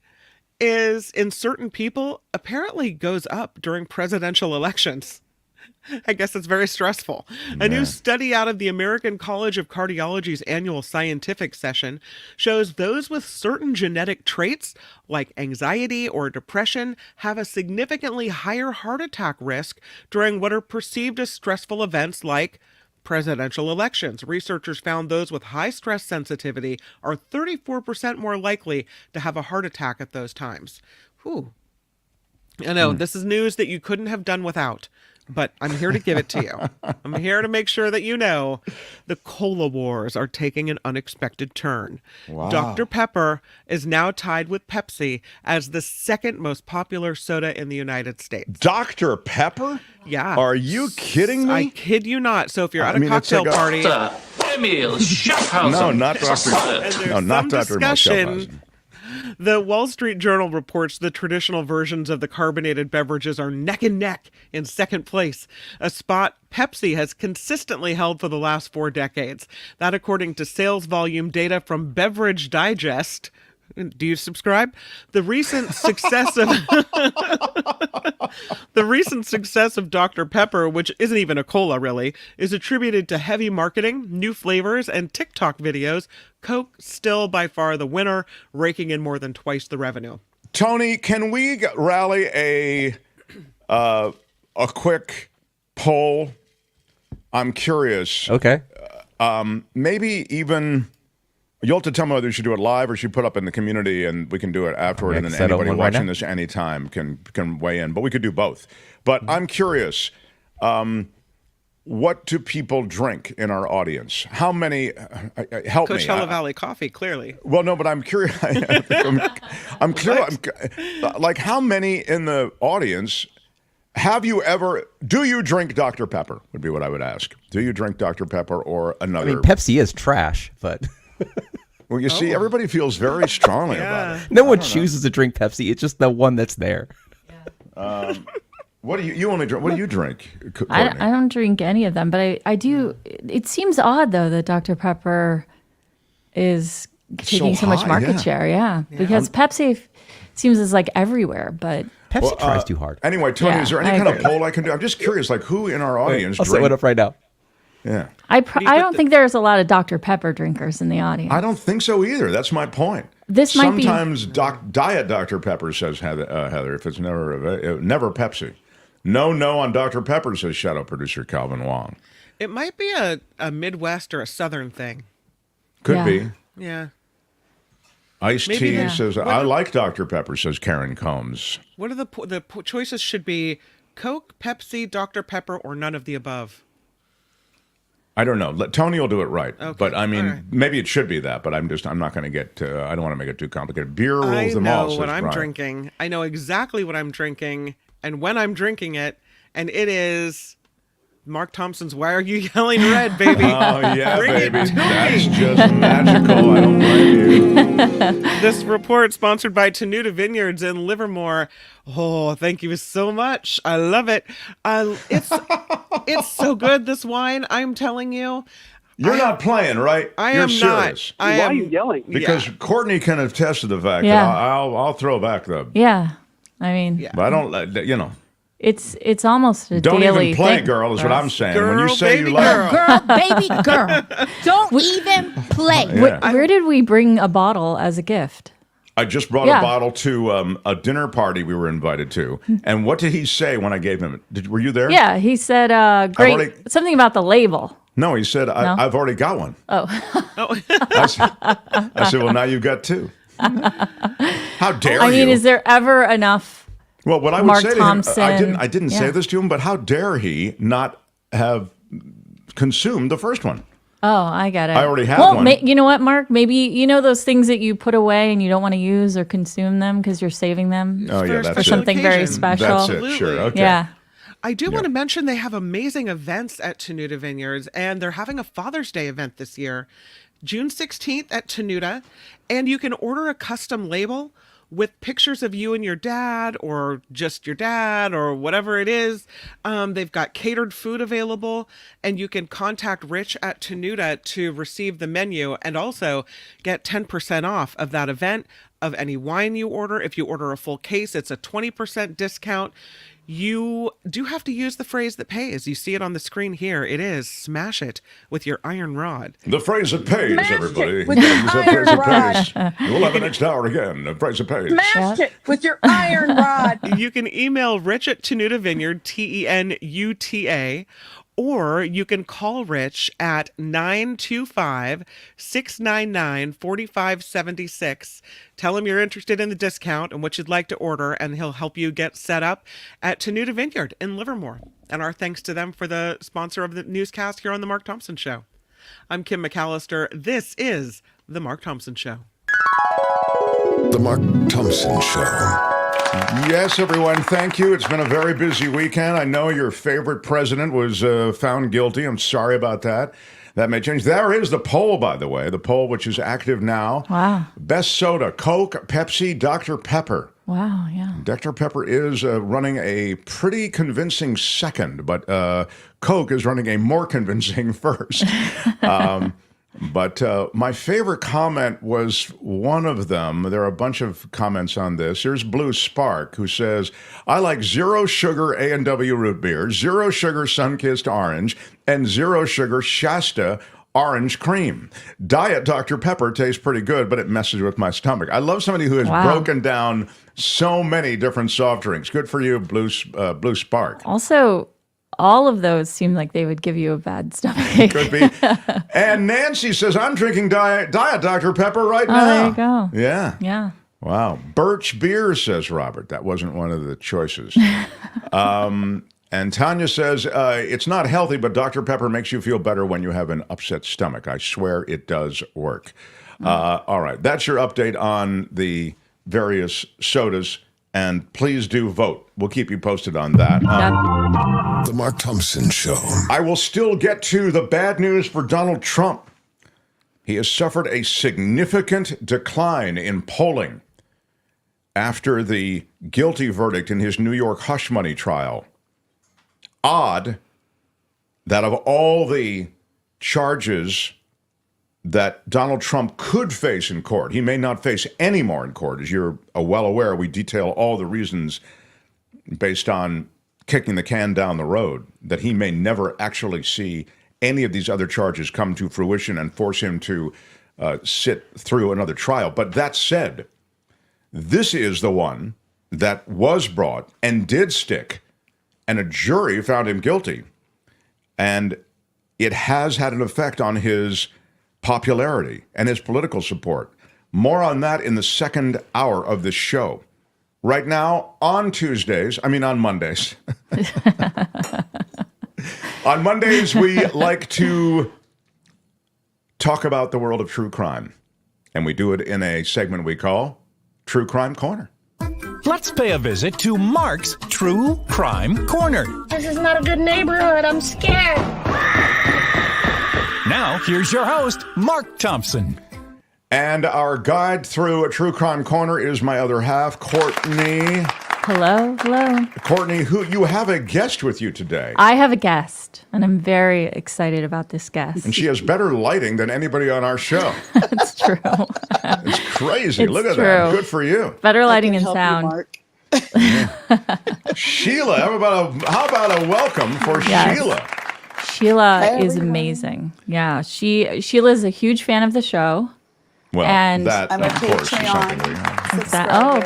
is, in certain people, apparently goes up during presidential elections. I guess it's very stressful. A new study out of the American College of Cardiology's annual scientific session shows those with certain genetic traits, like anxiety or depression, have a significantly higher heart attack risk during what are perceived as stressful events like presidential elections. Researchers found those with high stress sensitivity are 34% more likely to have a heart attack at those times. Whew. I know, this is news that you couldn't have done without. But I'm here to give it to you. I'm here to make sure that you know the cola wars are taking an unexpected turn. Wow. Dr. Pepper is now tied with Pepsi as the second most popular soda in the United States. Dr. Pepper? Yeah. Are you kidding me? I kid you not. So if you're at a cocktail party... No, not Dr. No, not Dr. Schaffhausen. The Wall Street Journal reports the traditional versions of the carbonated beverages are neck and neck in second place, a spot Pepsi has consistently held for the last 4 decades. That according to sales volume data from Beverage Digest. Do you subscribe? The recent success of Dr. Pepper, which isn't even a cola really, is attributed to heavy marketing, new flavors, and TikTok videos. Coke still by far the winner, raking in more than twice the revenue. Tony, can we rally a quick poll? I'm curious. Okay. Maybe even... You'll have to tell me whether you should do it live or should put up in the community and we can do it afterward. And then anybody watching this anytime can weigh in. But we could do both. But I'm curious. what do people drink in our audience? How many? Help me. Coachella Valley coffee, clearly. Well, no, but I'm curious. I'm curious. Like, how many in the audience do you drink Dr. Pepper? Would be what I would ask. Do you drink Dr. Pepper or another? I mean, Pepsi is trash, but. Well, you see, everybody feels very strongly about it. No one chooses to drink Pepsi. It's just the one that's there. What do you only drink? What do you drink? I don't drink any of them, but I do. It seems odd though that Dr. Pepper is taking so much market share. Yeah, because Pepsi seems is like everywhere, but Pepsi tries too hard. Anyway, Tony, is there any kind of poll I can do? I'm just curious, like who in our audience? I'll set one up right now. Yeah. I don't think there's a lot of Dr. Pepper drinkers in the audience. I don't think so either. That's my point. This might be sometimes Diet Dr. Pepper, says Heather, if it's never Pepsi. No on Dr. Pepper, says Shadow Producer Calvin Wong. It might be a Midwest or a Southern thing. Could be. Yeah. Iced Tea says, I like Dr. Pepper, says Karen Combs. What are the choices should be Coke, Pepsi, Dr. Pepper, or none of the above? I don't know. Tony will do it right. Okay. But I mean, maybe it should be that, but I'm not going to get, I don't want to make it too complicated. Beer rules them all, I know what I'm Brian. drinking. I know exactly what I'm drinking and when I'm drinking it. And it is Mark Thompson's Why Are You Yelling Red, baby? Oh, yeah, Bring baby. it to That's me. just magical. I don't blame you. This report sponsored by Tenuta Vineyards in Livermore. Oh, thank you so much. I love it. It's so good, this wine, I'm telling you. You're not playing, right? You're serious. Not. Why are you yelling? Because Courtney can attest to the fact that I'll throw back the... Yeah. I mean... But I don't, It's almost a don't daily even play, thing. girl, is what I'm saying. Girl, when you say baby you like... Girl, baby girl. Don't even play. Yeah. Where did we bring a bottle as a gift? I just brought a bottle to a dinner party we were invited to. And what did he say when I gave him it? Were you there? Yeah, he said great something about the label. No, he said, I've already got one. Oh. I said, well, now you've got two. How dare you? I mean, is there ever enough Well, what I would Mark say Thompson, to him, I didn't say this to him, but how dare he not have consumed the first one? Oh, I got it. I already have one. You know what, Mark? Maybe you know those things that you put away and you don't want to use or consume them because you're saving them for something very special. That's it. Sure. Okay. Yeah. I do want to mention they have amazing events at Tenuta Vineyards, and they're having a Father's Day event this year, June 16th at Tenuta, and you can order a custom label with pictures of you and your dad, or just your dad, or whatever it is. They've got catered food available, and you can contact Rich at Tenuta to receive the menu and also get 10% off of that event, of any wine you order. If you order a full case, it's a 20% discount. You do have to use the phrase that pays. You see it on the screen here. It is smash it with your iron rod. The phrase that pays, Smash everybody. it with your iron rod. We'll have the next hour again. The phrase that pays. Smash it with your iron rod. You can email Rich at Tenuta Vineyard, TENUTA, or you can call Rich at 925-699-4576. Tell him you're interested in the discount and what you'd like to order, and he'll help you get set up at Tenuta Vineyard in Livermore. And our thanks to them for the sponsor of the newscast here on The Mark Thompson Show. I'm Kim McAllister. This is The Mark Thompson Show. The Mark Thompson Show. Yes, everyone, thank you. It's been a very busy weekend. I know your favorite president was found guilty. I'm sorry about that. That may change. There is the poll, by the way, the poll which is active now. Wow. Best soda, Coke, Pepsi, Dr. Pepper. Wow, yeah. Dr. Pepper is running a pretty convincing second, but Coke is running a more convincing first. But my favorite comment was one of them. There are a bunch of comments on this. Here's Blue Spark, who says, I like 0 sugar A&W root beer, 0 sugar Sunkissed orange, and 0 sugar Shasta orange cream. Diet Dr. Pepper tastes pretty good, but it messes with my stomach. I love somebody who has broken down so many different soft drinks. Good for you, Blue Spark. Also, all of those seem like they would give you a bad stomach. Could be. And Nancy says, I'm drinking Diet Dr. Pepper right now. There you go. Yeah. Yeah. Wow. Birch beer, says Robert. That wasn't one of the choices. And Tanya says, it's not healthy, but Dr. Pepper makes you feel better when you have an upset stomach. I swear it does work. All right. That's your update on the various sodas. And please do vote. We'll keep you posted on that. The Mark Thompson Show. I will still get to the bad news for Donald Trump. He has suffered a significant decline in polling after the guilty verdict in his New York hush money trial. Odd that of all the charges that Donald Trump could face in court, he may not face any more in court. As you're well aware, we detail all the reasons based on kicking the can down the road that he may never actually see any of these other charges come to fruition and force him to sit through another trial. But that said, this is the one that was brought and did stick, and a jury found him guilty. And it has had an effect on his popularity and his political support. More on that in the second hour of this show. Right now, on Mondays. On Mondays, we like to talk about the world of true crime. And we do it in a segment we call True Crime Corner. Let's pay a visit to Mark's True Crime Corner. This is not a good neighborhood. I'm scared. Now, here's your host, Mark Thompson. And our guide through a True Crime Corner is my other half, Courtney. Hello. Courtney, who you have a guest with you today. I have a guest, and I'm very excited about this guest. And she has better lighting than anybody on our show. It's true. It's crazy. It's Look at true. that. Good for you. Better lighting and sound. Sheila, how about a welcome for Sheila? Sheila is amazing. Yeah, Sheila's a huge fan of the show. Well, and that, I'm a of course, is something we have.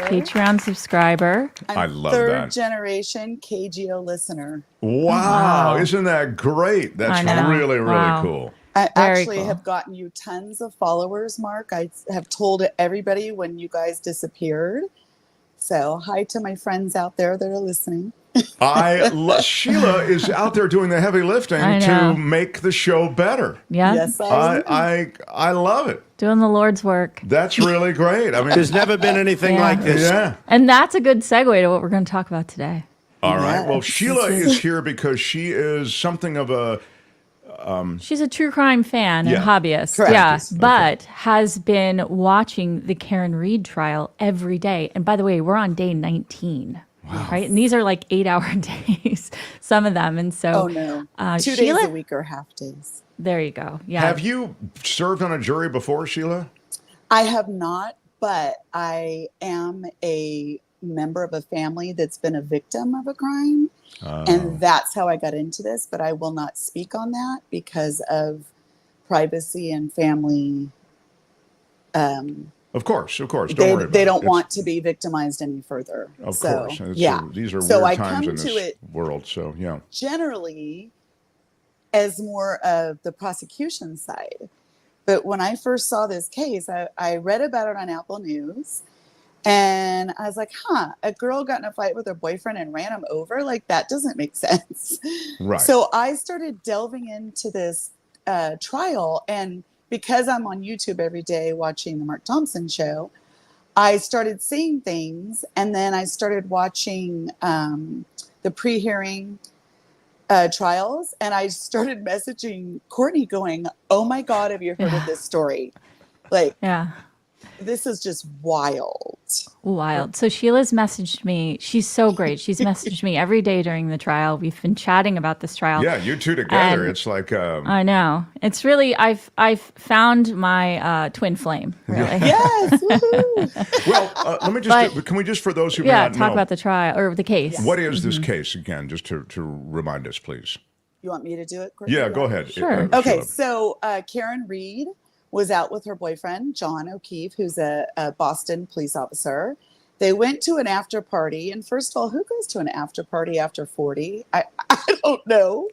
Patreon subscriber. I love third that. generation KGO listener. Wow. Isn't that great? That's really, really cool. I actually have gotten you tons of followers, Mark. I have told everybody when you guys disappeared. So hi to my friends out there that are listening. Sheila is out there doing the heavy lifting to make the show better. Yeah. Yes, I love it. Doing the Lord's work. That's really great. I mean, There's never been anything like this. Yeah. And that's a good segue to what we're going to talk about today. All right. Well, Sheila is here because she is something of a... she's a true crime fan and hobbyist. Correct. Yeah, but has been watching the Karen Reed trial every day. And by the way, we're on day 19. Wow. Right? And these are like 8-hour days, some of them. And so, 2 days a week or half days. There you go. Yeah. Have you served on a jury before, Sheila? I have not, but I am a member of a family that's been a victim of a crime. And that's how I got into this. But I will not speak on that because of privacy and family. Of course. Don't worry about it. They don't want to be victimized any further. Of course. These are so weird I times come in to this it world. So, yeah. Generally as more of the prosecution side. But when I first saw this case, I read about it on Apple News. And I was like, a girl got in a fight with her boyfriend and ran him over? Like, that doesn't make sense. Right. So I started delving into this trial. And because I'm on YouTube every day watching the Mark Thompson Show, I started seeing things. And then I started watching the pre-hearing trials. And I started messaging Courtney going, oh, my God, have you heard of this story? Like, this is just wild. So Sheila's messaged me. She's so great. She's messaged me every day during the trial. We've been chatting about this trial. Yeah, you two together. And it's like I know. It's really I've found my twin flame. Really. Yes. Well, let me just can we just for those who may not talk know, about the trial or the case. What is this case again? Just to remind us, please. You want me to do it, Courtney? Yeah, go ahead. Sure. Okay, so Karen Reed was out with her boyfriend, John O'Keefe, who's a Boston police officer. They went to an after party, and first of all, who goes to an after party after 40? I don't know.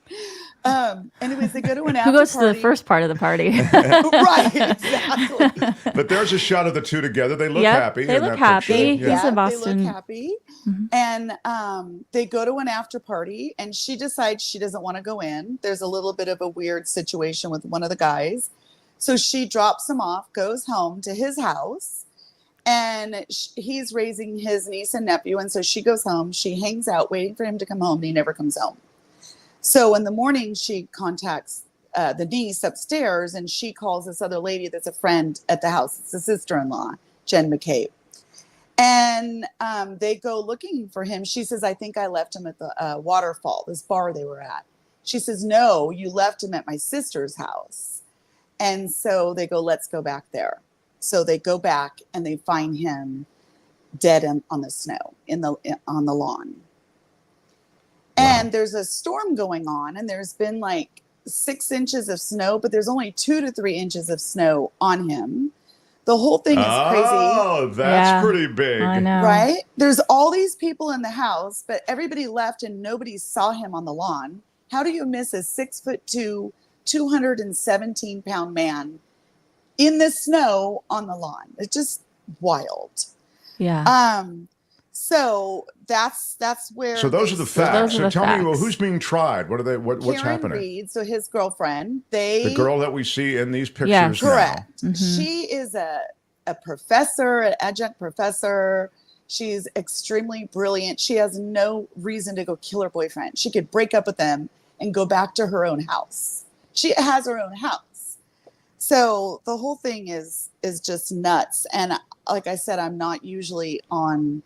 Anyways, they go to an after party. Who goes to the first part of the party? Right, exactly. But there's a shot of the two together. They look Yep, happy. they in look that happy. picture. He's a Boston. They look happy. And they go to an after party, and she decides she doesn't want to go in. There's a little bit of a weird situation with one of the guys. So she drops him off, goes home to his house, and he's raising his niece and nephew. And so she goes home. She hangs out waiting for him to come home, and he never comes home. So in the morning, she contacts the niece upstairs, and she calls this other lady that's a friend at the house. It's a sister-in-law, Jen McCabe. And they go looking for him. She says, I think I left him at the Waterfall, this bar they were at. She says, no, you left him at my sister's house. And so they go, let's go back there. So they go back, and they find him dead on the snow on the lawn. And there's a storm going on, and there's been like 6 inches of snow, but there's only 2 to 3 inches of snow on him. The whole thing is crazy. Oh, that's pretty big. I know. Right? There's all these people in the house, but everybody left and nobody saw him on the lawn. How do you miss a 6'2", 217-pound man in the snow on the lawn? It's just wild. Yeah. So that's where. So those are the facts. So tell me, well, facts. who's being tried? What are they? What's Karen happening? Reed, so his girlfriend. The girl that we see in these pictures. Yeah. now. Correct. Mhm. She is a professor, an adjunct professor. She's extremely brilliant. She has no reason to go kill her boyfriend. She could break up with him and go back to her own house. She has her own house. So the whole thing is just nuts. And like I said, I'm not usually on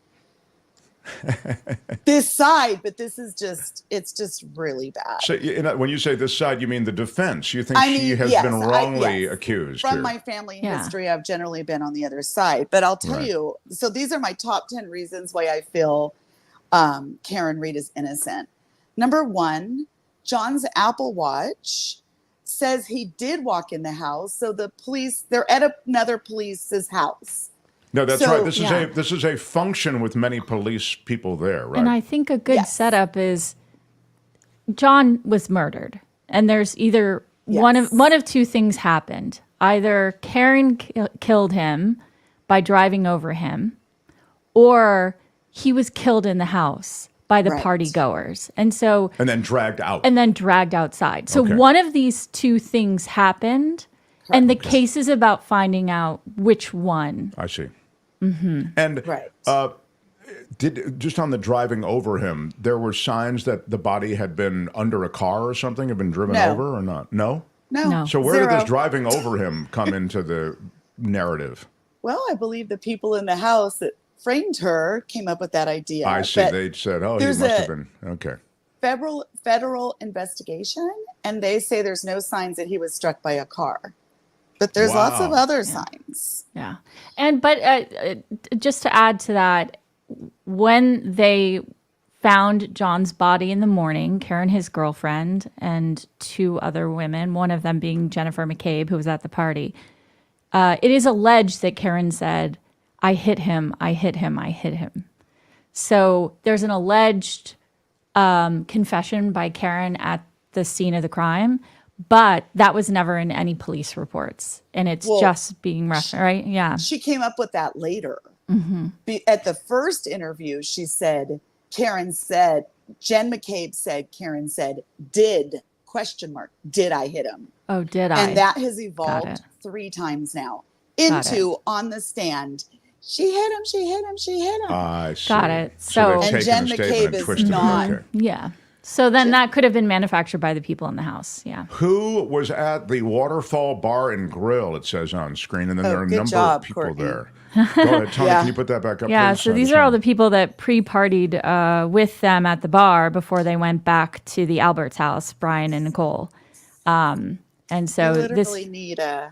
this side, but this is it's just really bad. So when you say this side, you mean the defense? You think I mean, she has yes, been wrongly accused From here? my family Yeah. history, I've generally been on the other side. But I'll tell Right. you, so these are my top 10 reasons why I feel Karen Reed is innocent. Number 1, John's Apple Watch says he did walk in the house. So the police, they're at another police's house. No, that's So- right. This is a function with many police people there, right? And I think a good setup is John was murdered, and there's either one of two things happened. Either Karen killed him by driving over him, or he was killed in the house by the party goers. And then dragged out. And then dragged outside. So Okay. one of these two things happened, and the case is about finding out which one. I see. Mm-hmm. And just on the driving over him, there were signs that the body had been under a car or something, had been driven No. over or not? No? No. So where did Zero. this driving over him come into the narrative? Well, I believe the people in the house that framed her came up with that idea. I see. But They said, oh, he there's must a- have been. Okay. federal investigation, and they say there's no signs that he was struck by a car. But there's lots of Wow. other signs. Yeah. But just to add to that, when they found John's body in the morning, Karen, his girlfriend, and 2 other women, one of them being Jennifer McCabe, who was at the party, it is alleged that Karen said, I hit him, I hit him, I hit him. So there's an alleged confession by Karen at the scene of the crime, but that was never in any police reports. And it's Well, just being referenced, right? Yeah. She came up with that later. Mm-hmm. At the first interview, she said, Jen McCabe said, Karen said, did I hit him? Oh, did I? And that has Got evolved it. 3 times now Got into on the stand. She hit him, she hit him, she hit him. I see. Got it. So So- they've And taken Jen a statement McCabe and is twisted not- it. Okay. Yeah. So then that could have been manufactured by the people in the house. Yeah. Who was at the Waterfall Bar and Grill, it says on screen, and then there are a good number job, of people Courtney. there. Go ahead, Tony, Yeah. can you put that back up, Yeah. please? So these are all the people that pre-partied with them at the bar before they went back to the Albert's house, Brian and Nicole. And so You this. literally need a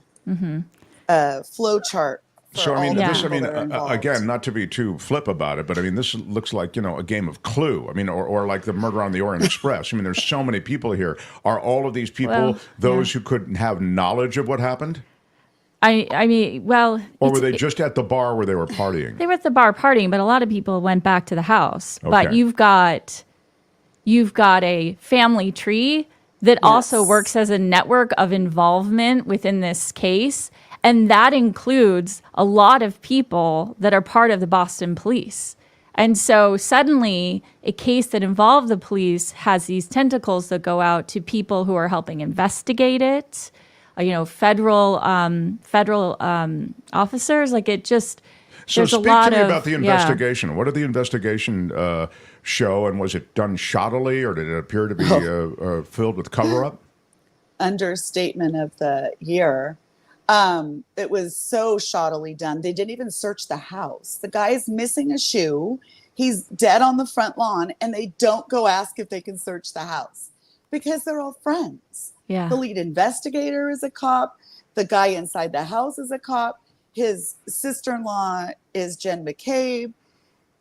flow chart. For So, I all mean, the this, people that are involved. again, not to be too flip about it, but I mean, this looks like, a game of Clue. I mean, or like the Murder on the Orient Express. I mean, there's so many people here. Are all of these people Well, those who could have knowledge of what happened? I mean, well, Or were they just at the bar where they were partying? they were at the bar partying, but a lot of people went back to the house. But Okay. you've got a family tree that also works as a network of involvement within this case. And that includes a lot of people that are part of the Boston police. And so suddenly a case that involved the police has these tentacles that go out to people who are helping investigate it, federal officers. Like it just, So there's a speak lot to me of, about the investigation. What did the investigation show, and was it done shoddily, or did it appear to be filled with cover-up? Understatement of the year. It was so shoddily done. They didn't even search the house. The guy is missing a shoe. He's dead on the front lawn, and they don't go ask if they can search the house because they're all friends. Yeah. The lead investigator is a cop. The guy inside the house is a cop. His sister-in-law is Jen McCabe.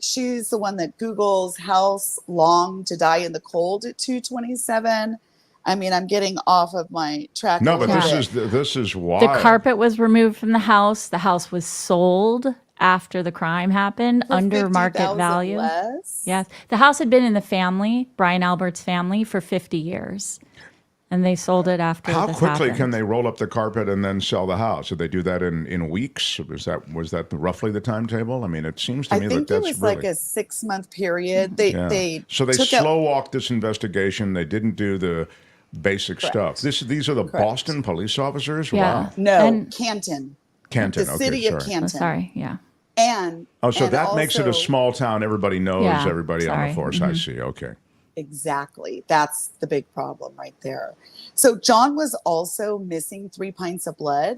She's the one that Googles house long to die in the cold at 2:27. I mean, I'm getting off of my track. No, but this is why the carpet was removed from the house. The house was sold after the crime happened For under market $50,000 value. less? Yes. The house had been in the family, Brian Albert's family, for 50 years. And they sold it after How this quickly happened. can they roll up the carpet and then sell the house? Did they do that in weeks? Was that roughly the timetable? I mean, it seems to me I that think that's it was really, like a 6-month period. They so they took out- slow walked this investigation. They didn't do the basic stuff. These are the Boston police officers. Yeah. Wow. No, Canton. Canton. The Okay, city of sorry. Canton. Sorry, yeah. And So and that makes it a also- small town. Everybody knows Yeah, everybody on the sorry. force. I Mhm. see. Okay. Exactly. That's the big problem right there. So John was also missing 3 pints of blood.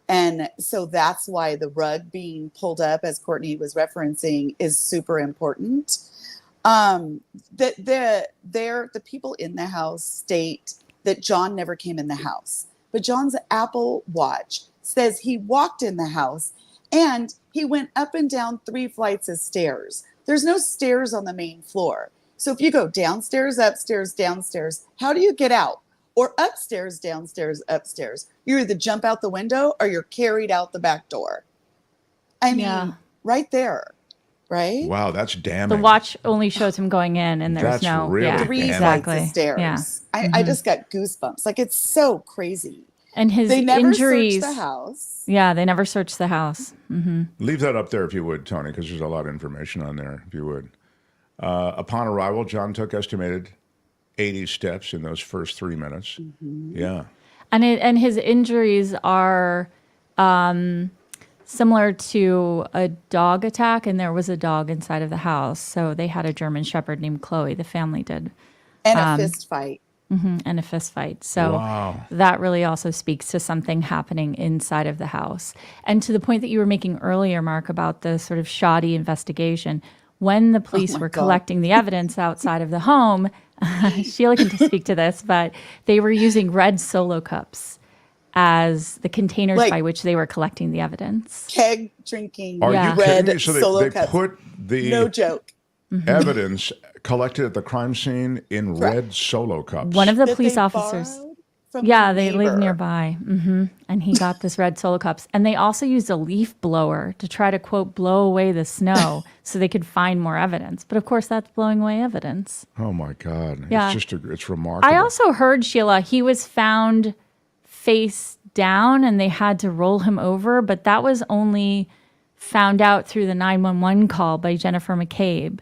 And so that's why the rug being pulled up, as Courtney was referencing, is super important. The people in the house state that John never came in the house. But John's Apple Watch says he walked in the house and he went up and down 3 flights of stairs. There's no stairs on the main floor. So if you go downstairs, upstairs, downstairs, how do you get out? Or upstairs, downstairs, upstairs. You either jump out the window or you're carried out the back door. I mean, right there, right? Wow, that's damning. The watch only shows him going in, and there's That's no really yeah, 3 exactly. flights of stairs. Yeah. I just got goosebumps. Like, it's so crazy. And his They never injuries. searched the house. Yeah, they never searched the house. Leave that up there if you would, Tony, because there's a lot of information on there, if you would. Upon arrival, John took estimated 80 steps in those first 3 minutes. Yeah. And his injuries are similar to a dog attack, and there was a dog inside of the house. So they had a German Shepherd named Chloe. The family did. And a fist fight. And a fist fight. So Wow. that really also speaks to something happening inside of the house. And to the point that you were making earlier, Mark, about the sort of shoddy investigation, when the police were collecting the evidence outside of the home, Sheila can speak to this, but they were using red Solo cups as the containers Like- by which they were collecting the evidence. Keg drinking Are Yeah. you kidding red me? So Solo they cups. put the No joke. evidence collected at the crime scene in red Solo cups. One of the That police they officers. borrowed from Yeah, the they live neighbor. nearby. And he got this red Solo cups. And they also used a leaf blower to try to, quote, blow away the snow so they could find more evidence. But of course, that's blowing away evidence. Oh my God! Yeah. It's remarkable. I also heard, Sheila, he was found face down and they had to roll him over, but that was only found out through the 911 call by Jennifer McCabe.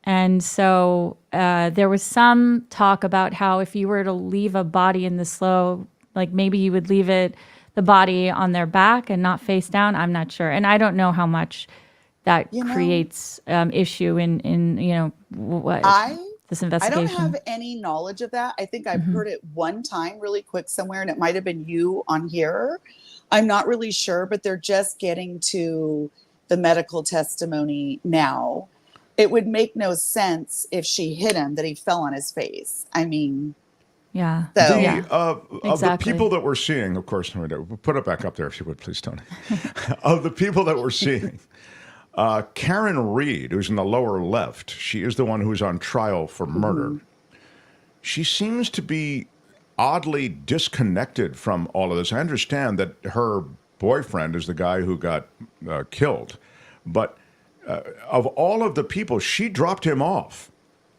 And so there was some talk about how if you were to leave a body in the slow, like maybe you would leave the body on their back and not face down. I'm not sure. And I don't know how much that creates issue in what this I investigation. don't have any knowledge of that. I think I've heard it one time really quick somewhere, and it might have been you on here. I'm not really sure, but they're just getting to the medical testimony now. It would make no sense if she hit him that he fell on his face. I mean, yeah. So, Of the people that we're seeing, of course, put it back up there if you would, please, Tony. Of the people that we're seeing, Karen Reed, who's in the lower left, she is the one who's on trial for murder. She seems to be oddly disconnected from all of this. I understand that her boyfriend is the guy who got killed, but of all of the people, she dropped him off.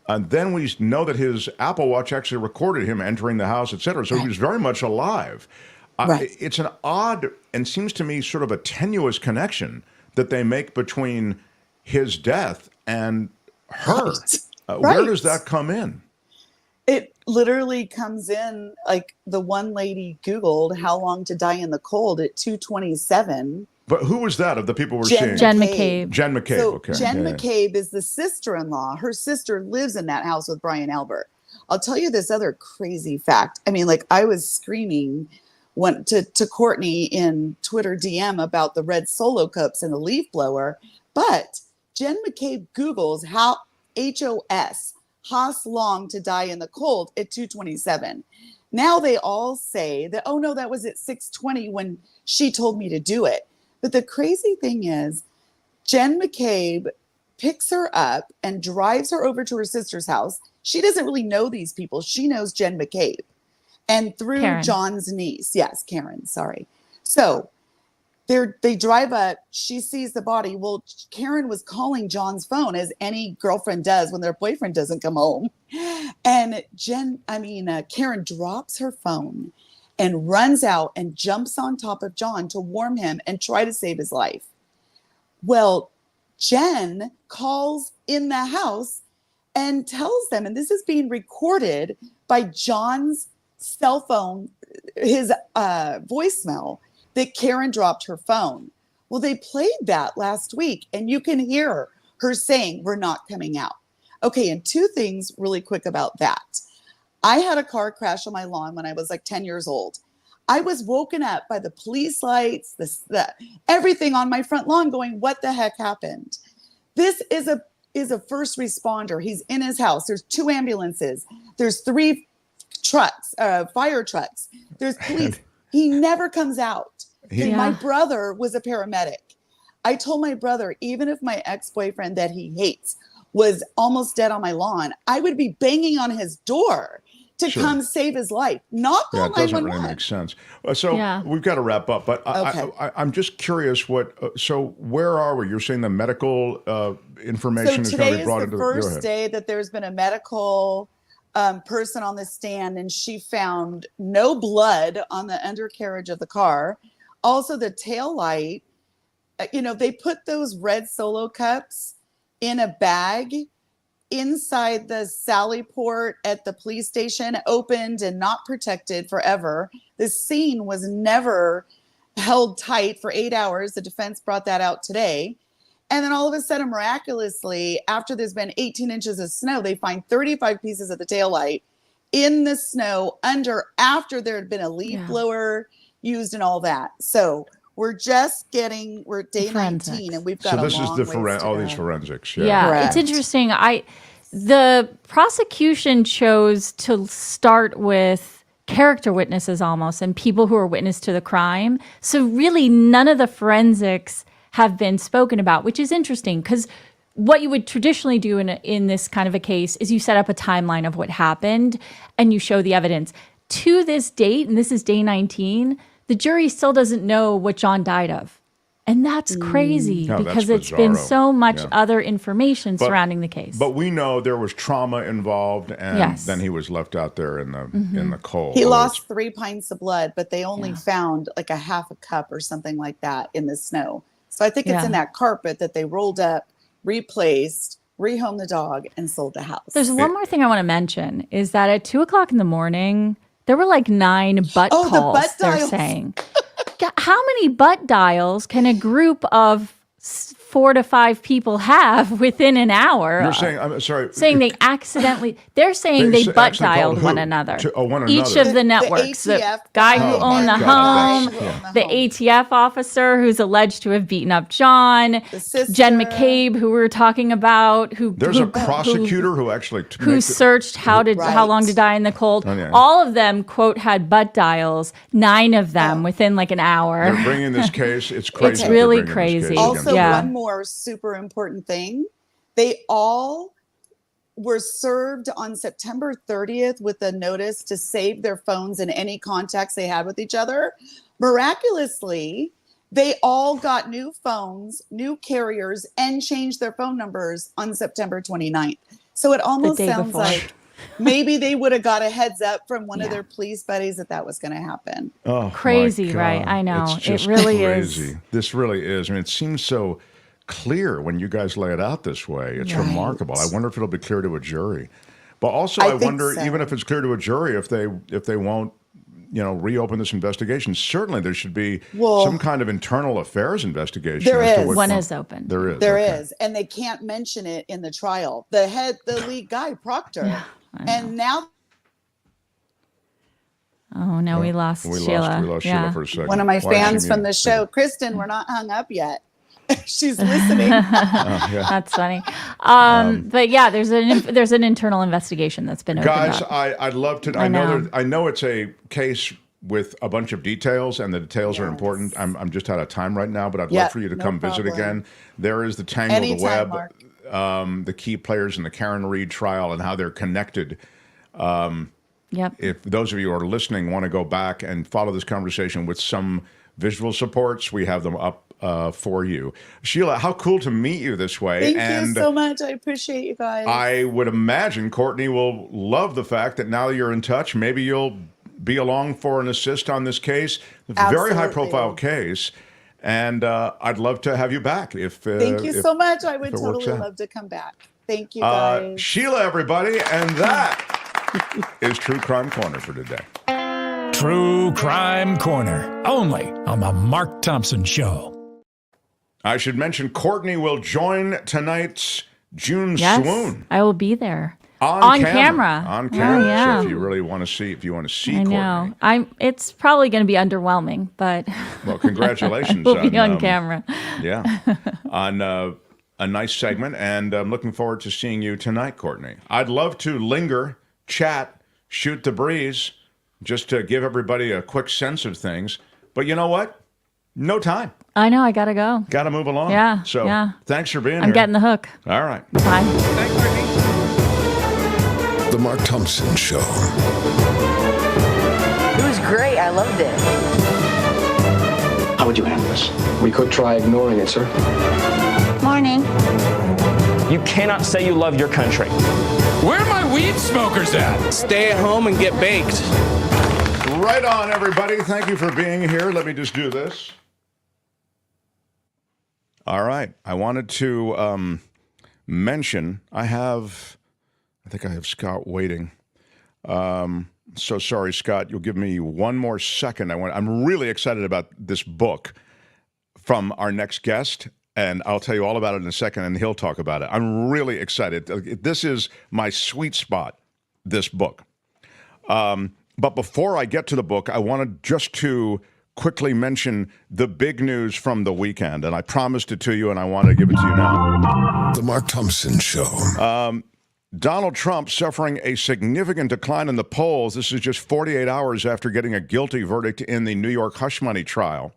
And then we know that his Apple Watch actually recorded him entering the house, et cetera. So he was very much alive. It's an odd and seems to me sort of a tenuous connection that they make between his death and her. Where does that come in? It literally comes in like the one lady Googled how long to die in the cold at 2:27. But who was that of the people we're seeing? Jen McCabe. Jen McCabe, So okay. Jen McCabe is the sister-in-law. Her sister lives in that house with Brian Albert. I'll tell you this other crazy fact. I mean, like I was screaming to Courtney in Twitter DM about the red Solo cups and the leaf blower. But Jen McCabe Googles how long to die in the cold at 2:27. Now they all say that, oh no, that was at 6:20 when she told me to do it. But the crazy thing is, Jen McCabe picks her up and drives her over to her sister's house. She doesn't really know these people. She knows Jen McCabe. And through Karen. John's niece. Yes, Karen, sorry. So they drive up. She sees the body. Well, Karen was calling John's phone, as any girlfriend does when their boyfriend doesn't come home. And Karen drops her phone and runs out and jumps on top of John to warm him and try to save his life. Well, Jen calls in the house and tells them, and this is being recorded by John's cell phone, his voicemail, that Karen dropped her phone. Well, they played that last week, and you can hear her saying, "We're not coming out." Okay, and two things really quick about that. I had a car crash on my lawn when I was like 10 years old. I was woken up by the police lights, everything on my front lawn going, what the heck happened? This is a first responder. He's in his house. There's 2 ambulances. There's 3 trucks, fire trucks. There's police. He never comes out. My brother was a paramedic. I told my brother, even if my ex-boyfriend that he hates was almost dead on my lawn, I would be banging on his door to come save his life. Not call 911. It doesn't really make sense. So we've got to wrap up, but I'm just curious so where are we? You're saying the medical information is going to be brought into the... Today is the first day that there's been a medical person on the stand, and she found no blood on the undercarriage of the car. Also, the tail light, they put those red Solo cups in a bag inside the Sally port at the police station, opened and not protected forever. The scene was never held tight for 8 hours. The defense brought that out today. And then all of a sudden, miraculously, after there's been 18 inches of snow, they find 35 pieces of the taillight in the snow after there had been a leaf blower used and all that. So we're day 19, and we've got a long ways to go. All these forensics. Yeah, it's interesting. The prosecution chose to start with character witnesses almost, and people who are witness to the crime. So really none of the forensics have been spoken about, which is interesting because what you would traditionally do in this kind of a case is you set up a timeline of what happened and you show the evidence. To this date, and this is day 19, the jury still doesn't know what John died of. And that's crazy because it's been so much other information surrounding the case. But we know there was trauma involved, and then he was left out there in the cold. He lost 3 pints of blood, but they only found like a half a cup or something like that in the snow. So I think it's in that carpet that they rolled up, replaced, rehomed the dog, and sold the house. There's one more thing I want to mention is that at 2:00 in the morning, there were like 9 butt calls, the butt they're dials. saying. How many butt dials can a group of 4 to 5 people have within an hour? You're saying, I'm sorry. Saying they accidentally, they're saying they butt dialed one another. Each of the networks. The guy who owned the home, the ATF officer who's alleged to have beaten up John, Jen McCabe, who we were talking about. There's a prosecutor who actually... Who searched how long to die in the cold. All of them, quote, had butt dials, 9 of them within like an hour. They're bringing this case. It's crazy. It's really crazy. Also, one more super important thing. They all were served on September 30th with a notice to save their phones and any contacts they had with each other. Miraculously, they all got new phones, new carriers, and changed their phone numbers on September 29th. So it almost sounds like maybe they would have got a heads up from one of their police buddies that was going to happen. Oh, crazy, right? I know. It's just it really crazy. is. This really is. I mean, it seems so clear when you guys lay it out this way. It's remarkable. I wonder if it'll be clear to a jury. But also, I wonder, even if it's clear to a jury, if they won't, reopen this investigation. Certainly, there should be some kind of internal affairs investigation. There is. One is open. There is. There is, and they can't mention it in the trial. The lead guy, Proctor, and now. Oh no, we lost Sheila. We lost Sheila for a second. One of my fans from the show, Kristen. We're not hung up yet. She's listening. That's funny. But yeah, there's an internal investigation that's been opened guys, up. I'd love to. I know it's a case with a bunch of details, and the details are important. I'm just out of time right now, but I'd love for you to come visit again. There is the tangle of the web, the key players in the Karen Read trial, and how they're connected. If those of you who are listening want to go back and follow this conversation with some visual supports, we have them up for you. Sheila, how cool to meet you this way. Thank you so much. I appreciate you guys. I would imagine Courtney will love the fact that now you're in touch, maybe you'll be along for an assist on this case. Very high profile case. And I'd love to have you back. Thank you so much. I would totally love to come back. Thank you, guys. Sheila, everybody. And that is True Crime Corner for today. True Crime Corner, only on the Mark Thompson Show. I should mention Courtney will join tonight's June Swoon. I will be there. On camera. On camera. Yeah. So if you really want to see, I know. Courtney. It's probably going to be underwhelming, but well, congratulations. We'll be on camera. Yeah. On a nice segment, and I'm looking forward to seeing you tonight, Courtney. I'd love to linger, chat, shoot the breeze, just to give everybody a quick sense of things. But you know what? No time. I know. I got to go. Got to move along. Yeah. So thanks for being here. I'm getting the hook. All right. Bye. Thanks, Courtney. The Mark Thompson Show. It was great. I loved it. How would you handle this? We could try ignoring it, sir. Morning. You cannot say you love your country. Where are my weed smokers at? Stay at home and get baked. Right on, everybody. Thank you for being here. Let me just do this. All right. I wanted to mention, I think I have Scott waiting. So sorry, Scott. You'll give me one more second. I'm really excited about this book from our next guest, and I'll tell you all about it in a second, and he'll talk about it. I'm really excited. This is my sweet spot, this book. But before I get to the book, I wanted just to quickly mention the big news from the weekend, and I promised it to you, and I want to give it to you now. The Mark Thompson Show. Donald Trump suffering a significant decline in the polls. This is just 48 hours after getting a guilty verdict in the New York hush money trial.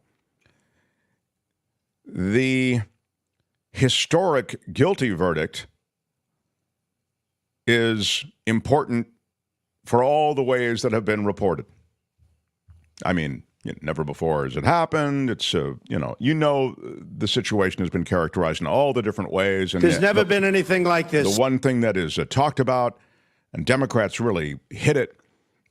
The historic guilty verdict is important for all the ways that have been reported. I mean, never before has it happened. It's, the situation has been characterized in all the different ways. And there's never been anything like this. The one thing that is talked about, and Democrats really hit it,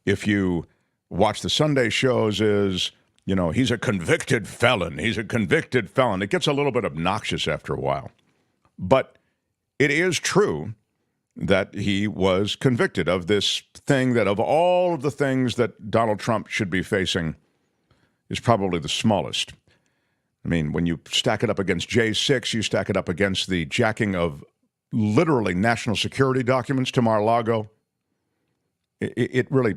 if you watch the Sunday shows, is, he's a convicted felon. He's a convicted felon. It gets a little bit obnoxious after a while. But it is true that he was convicted of this thing that, of all of the things that Donald Trump should be facing, is probably the smallest. I mean, when you stack it up against J6, you stack it up against the jacking of literally national security documents to Mar-a-Lago. It really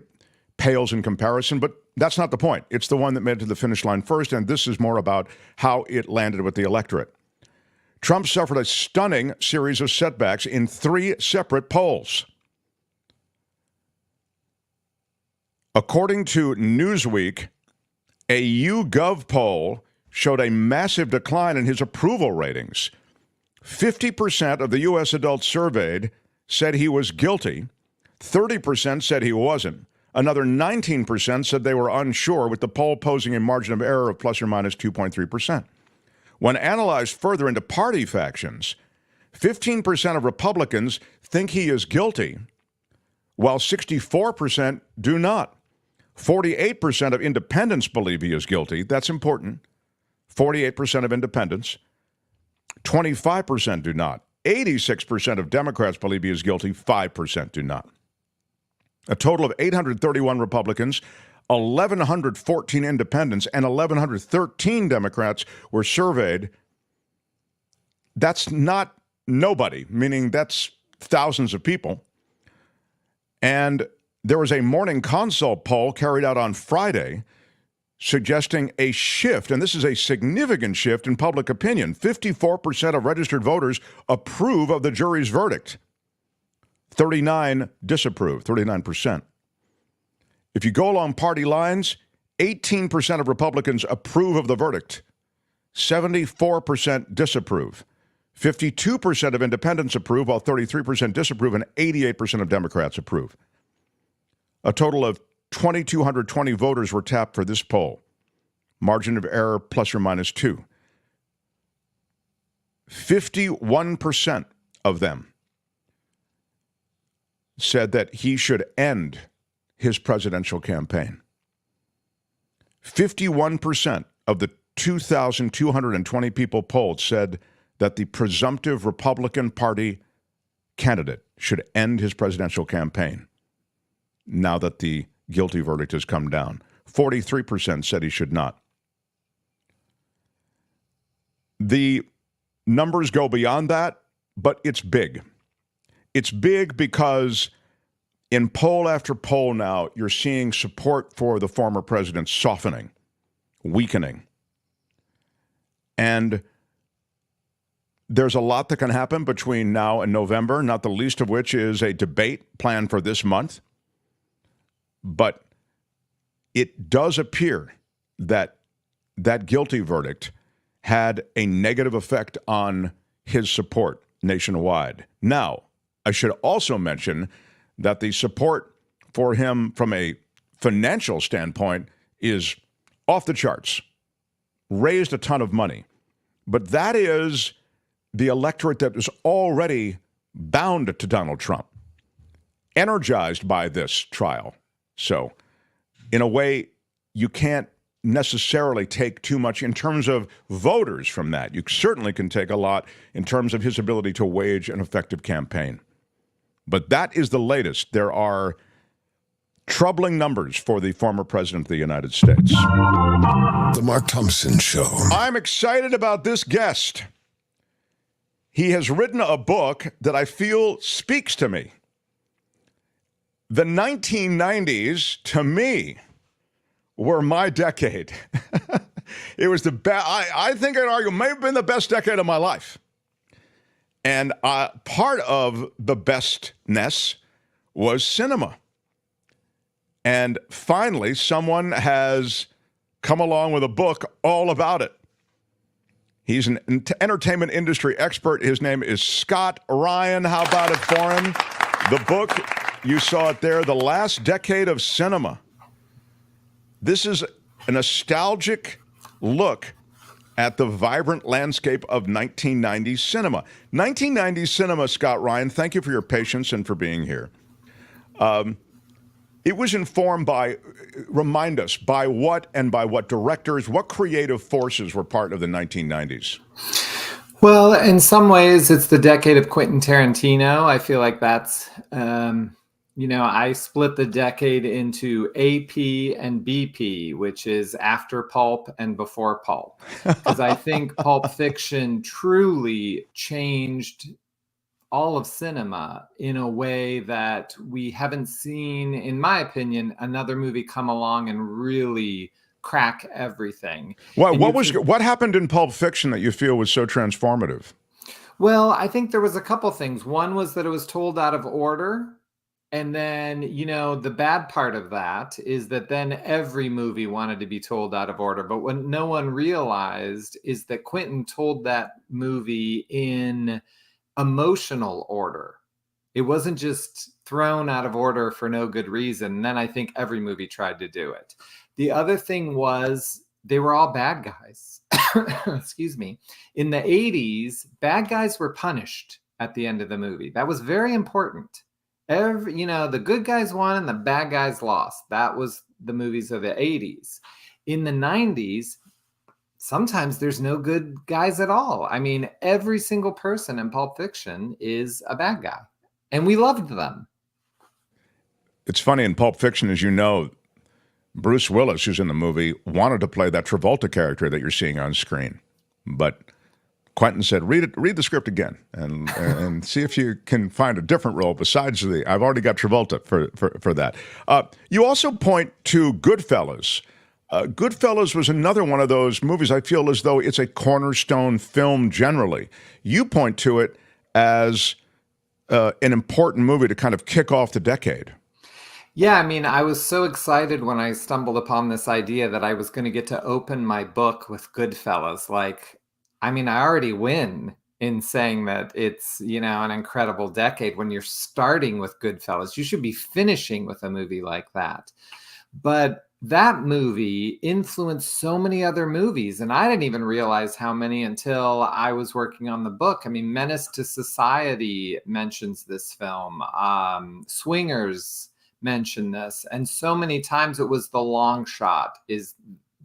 pales in comparison, but that's not the point. It's the one that made it to the finish line first, and this is more about how it landed with the electorate. Trump suffered a stunning series of setbacks in 3 separate polls. According to Newsweek, a YouGov poll showed a massive decline in his approval ratings. 50% of the U.S. adults surveyed said he was guilty. 30% said he wasn't. Another 19% said they were unsure, with the poll posing a margin of error of plus or minus 2.3%. When analyzed further into party factions, 15% of Republicans think he is guilty, while 64% do not. 48% of independents believe he is guilty. That's important. 48% of independents. 25% do not. 86% of Democrats believe he is guilty. 5% do not. A total of 831 Republicans, 1,114 independents, and 1,113 Democrats were surveyed. That's not nobody, meaning that's thousands of people. And there was a morning consult poll carried out on Friday suggesting a shift, and this is a significant shift in public opinion. 54% of registered voters approve of the jury's verdict. 39 disapprove, 39%. If you go along party lines, 18% of Republicans approve of the verdict. 74% disapprove. 52% of independents approve, while 33% disapprove, and 88% of Democrats approve. A total of 2,220 voters were tapped for this poll. Margin of error plus or minus 2. 51% of them said that he should end his presidential campaign. 51% of the 2,220 people polled said that the presumptive Republican Party candidate should end his presidential campaign now that the guilty verdict has come down. 43% said he should not. The numbers go beyond that, but it's big. It's big because in poll after poll now, you're seeing support for the former president softening, weakening. And there's a lot that can happen between now and November, not the least of which is a debate planned for this month. But it does appear that that guilty verdict had a negative effect on his support nationwide. Now, I should also mention that the support for him from a financial standpoint is off the charts, raised a ton of money. But that is the electorate that is already bound to Donald Trump, energized by this trial. So, in a way, you can't necessarily take too much in terms of voters from that. You certainly can take a lot in terms of his ability to wage an effective campaign. But that is the latest. There are troubling numbers for the former president of the United States. The Mark Thompson Show. I'm excited about this guest. He has written a book that I feel speaks to me. The 1990s, to me, were my decade. It was the best, I think I'd argue, may have been the best decade of my life. And part of the bestness was cinema. And finally, someone has come along with a book all about it. He's an entertainment industry expert. His name is Scott Ryan. How about it for him? The book, you saw it there, The Last Decade of Cinema. This is a nostalgic look at the vibrant landscape of 1990s cinema. 1990s cinema, Scott Ryan, thank you for your patience and for being here. It was informed by, remind us, by what and by what directors, what creative forces were part of the 1990s? Well, in some ways, it's the decade of Quentin Tarantino. I feel like that's, I split the decade into AP and BP, which is after Pulp and before Pulp. Because I think Pulp Fiction truly changed all of cinema in a way that we haven't seen, in my opinion, another movie come along and really crack everything. What happened in Pulp Fiction that you feel was so transformative? Well, I think there was a couple things. One was that it was told out of order. And then, the bad part of that is that then every movie wanted to be told out of order. But what no one realized is that Quentin told that movie in emotional order. It wasn't just thrown out of order for no good reason. And then I think every movie tried to do it. The other thing was they were all bad guys. Excuse me. In the 80s, bad guys were punished at the end of the movie. That was very important. The good guys won and the bad guys lost. That was the movies of the 80s. In the 90s, sometimes there's no good guys at all. I mean, every single person in Pulp Fiction is a bad guy. And we loved them. It's funny, in Pulp Fiction, as you know, Bruce Willis, who's in the movie, wanted to play that Travolta character that you're seeing on screen. But Quentin said, read the script again and see if you can find a different role besides I've already got Travolta for that. You also point to Goodfellas. Goodfellas was another one of those movies I feel as though it's a cornerstone film generally. You point to it as an important movie to kind of kick off the decade. Yeah, I mean, I was so excited when I stumbled upon this idea that I was going to get to open my book with Goodfellas. I already win in saying that it's, an incredible decade when you're starting with Goodfellas. You should be finishing with a movie like that. But that movie influenced so many other movies, and I didn't even realize how many until I was working on the book. I mean, Menace to Society mentions this film. Swingers mention this, and so many times it was The Long Shot is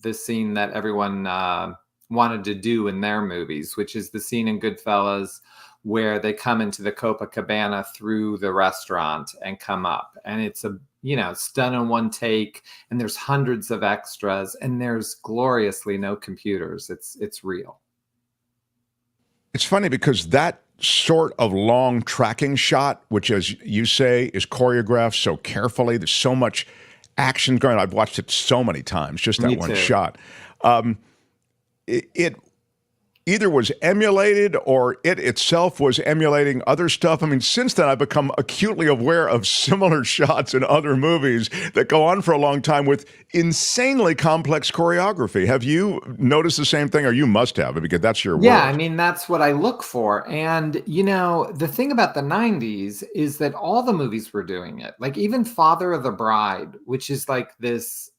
the scene that everyone wanted to do in their movies, which is the scene in Goodfellas where they come into the Copacabana through the restaurant and come up, and it's it's done in one take, and there's hundreds of extras, and there's gloriously no computers. It's real. It's funny because that sort of long tracking shot, which, as you say, is choreographed so carefully. There's so much action going on. I've watched it so many times, just that one shot. It either was emulated or it itself was emulating other stuff. I mean, since then, I've become acutely aware of similar shots in other movies that go on for a long time with insanely complex choreography. Have you noticed the same thing? Or you must have, because that's your work. Yeah, I mean, that's what I look for. And, the thing about the 90s is that all the movies were doing it. Like even Father of the Bride, which is like this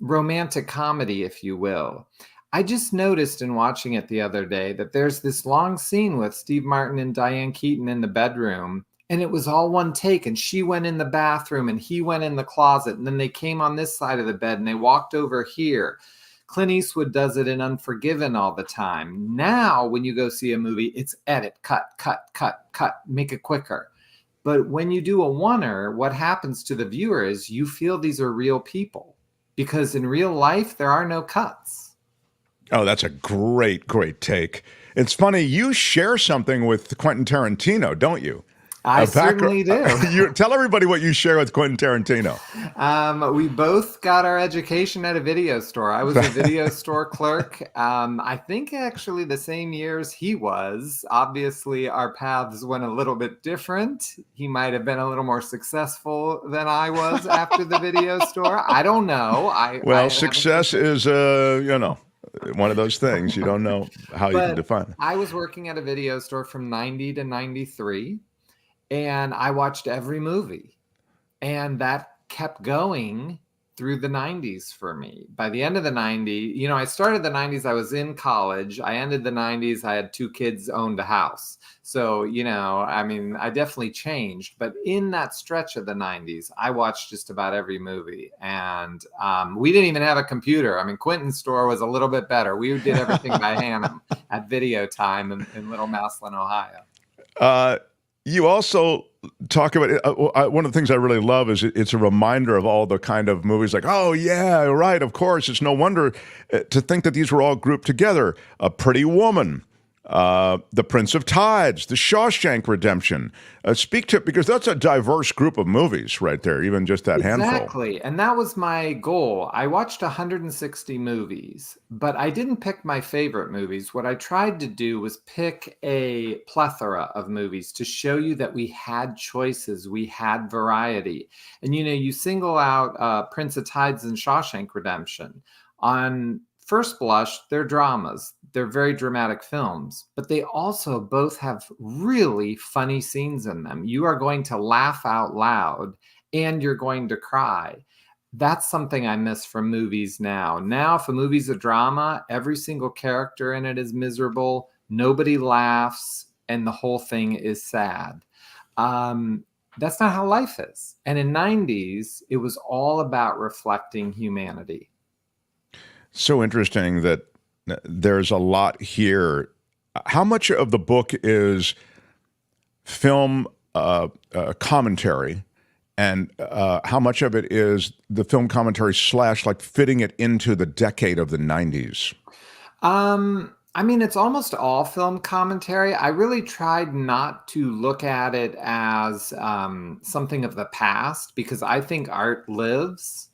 romantic comedy, if you will. I just noticed in watching it the other day that there's this long scene with Steve Martin and Diane Keaton in the bedroom, and it was all one take, and she went in the bathroom and he went in the closet, and then they came on this side of the bed and they walked over here. Clint Eastwood does it in Unforgiven all the time. Now, when you go see a movie, it's edit, cut, make it quicker. But when you do a oneer, what happens to the viewer is you feel these are real people, because in real life, there are no cuts. Oh, that's a great take. It's funny, you share something with Quentin Tarantino, don't you? I certainly do. Tell everybody what you share with Quentin Tarantino. We both got our education at a video store. I was a video store clerk. I think actually the same years he was. Obviously, our paths went a little bit different. He might have been a little more successful than I was after the video store. I don't know. Success is, one of those things you don't know how you can define it. I was working at a video store from 90 to 93, and I watched every movie. And that kept going through the 90s for me. By the end of the 90s, I started the 90s, I was in college. I ended the 90s, I had 2 kids, owned a house. So, I definitely changed. But in that stretch of the 90s, I watched just about every movie. And we didn't even have a computer. I mean, Quentin's store was a little bit better. We did everything by hand at Video Time in Little Massillon, Ohio. You also talk about one of the things I really love is it's a reminder of all the kind of movies like, oh, yeah, right, of course. It's no wonder to think that these were all grouped together. A Pretty Woman, The Prince of Tides, The Shawshank Redemption. Speak to it, because that's a diverse group of movies right there, even just that handful. Exactly. And that was my goal. I watched 160 movies, but I didn't pick my favorite movies. What I tried to do was pick a plethora of movies to show you that we had choices, we had variety. And, you single out Prince of Tides and Shawshank Redemption. On first blush, they're dramas. They're very dramatic films, but they also both have really funny scenes in them. You are going to laugh out loud and you're going to cry. That's something I miss from movies now. Now, if a movie's a drama, every single character in it is miserable. Nobody laughs and the whole thing is sad. That's not how life is. And in 90s, it was all about reflecting humanity. So interesting that there's a lot here. How much of the book is film commentary, and how much of it is the film commentary / like fitting it into the decade of the 90s? I mean, it's almost all film commentary. I really tried not to look at it as something of the past, because I think art lives.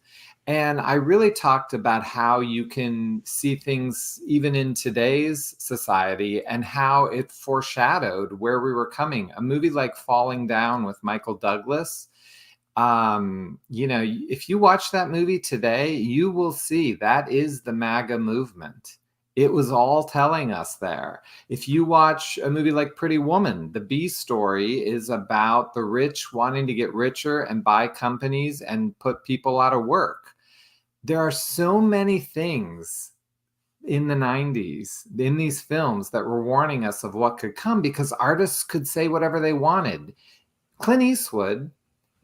And I really talked about how you can see things even in today's society and how it foreshadowed where we were coming. A movie like Falling Down with Michael Douglas, if you watch that movie today, you will see that is the MAGA movement. It was all telling us there. If you watch a movie like Pretty Woman, the B story is about the rich wanting to get richer and buy companies and put people out of work. There are so many things in the 90s, in these films, that were warning us of what could come, because artists could say whatever they wanted. Clint Eastwood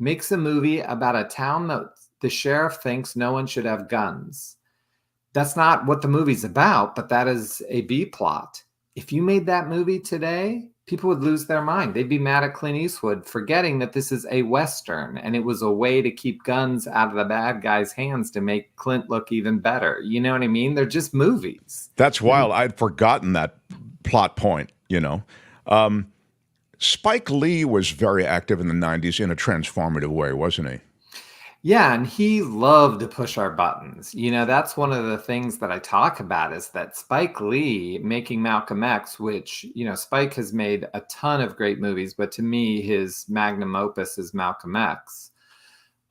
makes a movie about a town that the sheriff thinks no one should have guns. That's not what the movie's about, but that is a B plot. If you made that movie today, people would lose their mind. They'd be mad at Clint Eastwood, forgetting that this is a Western and it was a way to keep guns out of the bad guy's hands to make Clint look even better. You know what I mean? They're just movies. That's wild. I'd forgotten that plot point, Spike Lee was very active in the 90s in a transformative way, wasn't he? Yeah, and he loved to push our buttons. That's one of the things that I talk about, is that Spike Lee making Malcolm X, which, Spike has made a ton of great movies, but to me, his magnum opus is Malcolm X.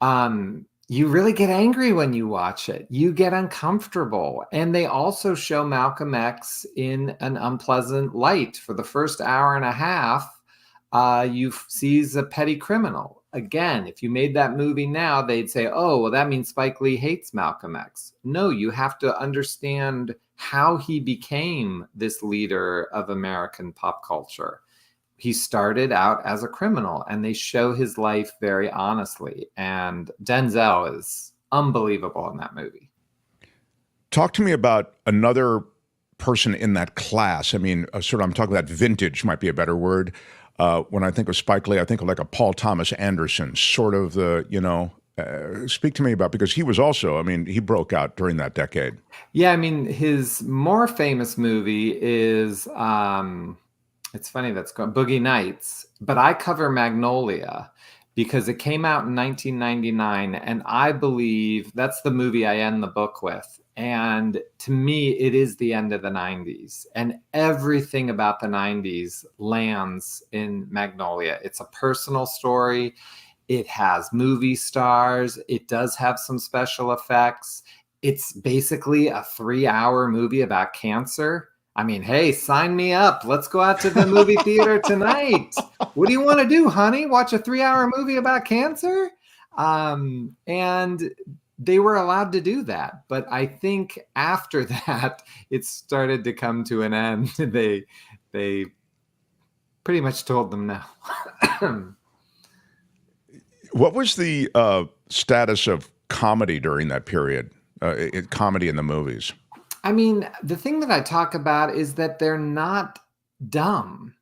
You really get angry when you watch it. You get uncomfortable. And they also show Malcolm X in an unpleasant light. For the first hour and a half, you see he's a petty criminal. Again, if you made that movie now, they'd say, oh, well, that means Spike Lee hates Malcolm X. No, you have to understand how he became this leader of American pop culture. He started out as a criminal, and they show his life very honestly. And Denzel is unbelievable in that movie. Talk to me about another person in that class. I mean, I'm talking about vintage might be a better word. When I think of Spike Lee, I think of like a Paul Thomas Anderson, sort of speak to me about, because he was also, he broke out during that decade. Yeah, his more famous movie is, it's funny that's called Boogie Nights, but I cover Magnolia because it came out in 1999, and I believe that's the movie I end the book with. And to me, it is the end of the 90s, and everything about the 90s lands in Magnolia. It's a personal story. It has movie stars. It does have some special effects. It's basically a 3-hour movie about cancer. Hey, sign me up. Let's go out to the movie theater tonight. What do you want to do, honey? Watch a 3-hour movie about cancer? And they were allowed to do that. But I think after that, it started to come to an end. They pretty much told them no. What was the status of comedy during that period? Comedy in the movies? The thing that I talk about is that they're not dumb.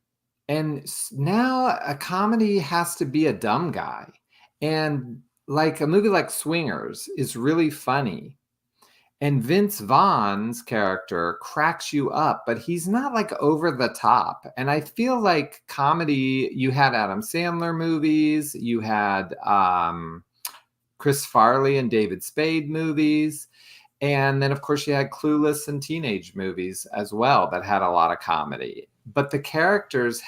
And now a comedy has to be a dumb guy. And like a movie like Swingers is really funny. And Vince Vaughn's character cracks you up, but he's not like over the top. And I feel like comedy, you had Adam Sandler movies, you had Chris Farley and David Spade movies. And then, of course, you had Clueless and teenage movies as well that had a lot of comedy. But the characters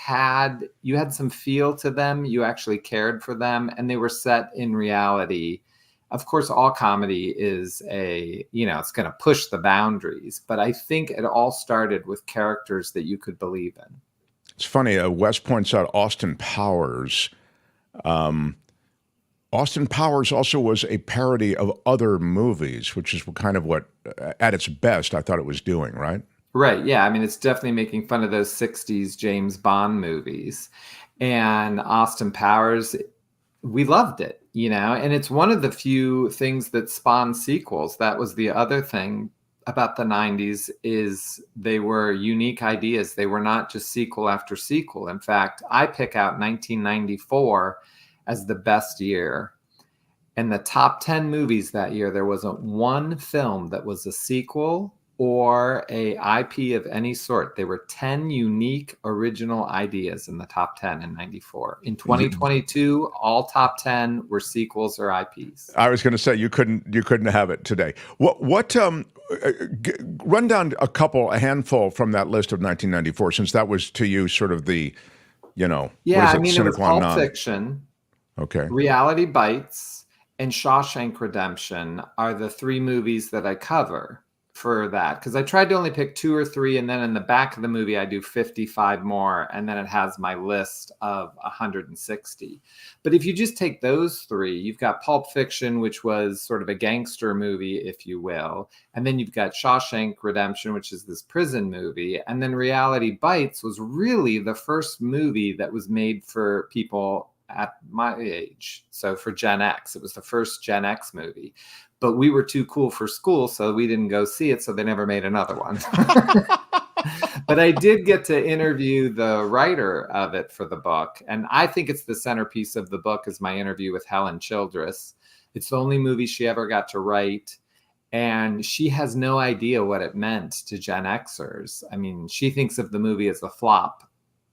you had some feel to them. You actually cared for them, and they were set in reality. of course, all comedy is it's going to push the boundaries. But I think it all started with characters that you could believe in. It's funny. Wes points out Austin Powers. Austin Powers also was a parody of other movies, which is kind of what, at its best, I thought it was doing, right? Right. Yeah. I mean, it's definitely making fun of those 60s James Bond movies. And Austin Powers, we loved it, and it's one of the few things that spawned sequels. That was the other thing about the 90s, is they were unique ideas. They were not just sequel after sequel. In fact, I pick out 1994 as the best year. In the top 10 movies that year, there wasn't one film that was a sequel or a IP of any sort. There were 10 unique original ideas in the top 10 in 94. In 2022, all top 10 were sequels or IPs. I was going to say you couldn't have it today. What run down a handful from that list of 1994, since that was to you sort of the, it was Pulp Fiction. Okay. Reality Bites and Shawshank Redemption are the three movies that I cover for that, because I tried to only pick 2 or 3, and then in the back of the movie I do 55 more, and then it has my list of 160. But if you just take those 3, you've got Pulp Fiction, which was sort of a gangster movie, if you will, and then you've got Shawshank Redemption, which is this prison movie, and then Reality Bites was really the first movie that was made for people at my age. So for Gen X, it was the first Gen X movie. But we were too cool for school, so we didn't go see it, so they never made another one. But I did get to interview the writer of it for the book, and I think it's the centerpiece of the book is my interview with Helen Childress. It's the only movie she ever got to write, and she has no idea what it meant to Gen Xers. I mean, she thinks of the movie as a flop,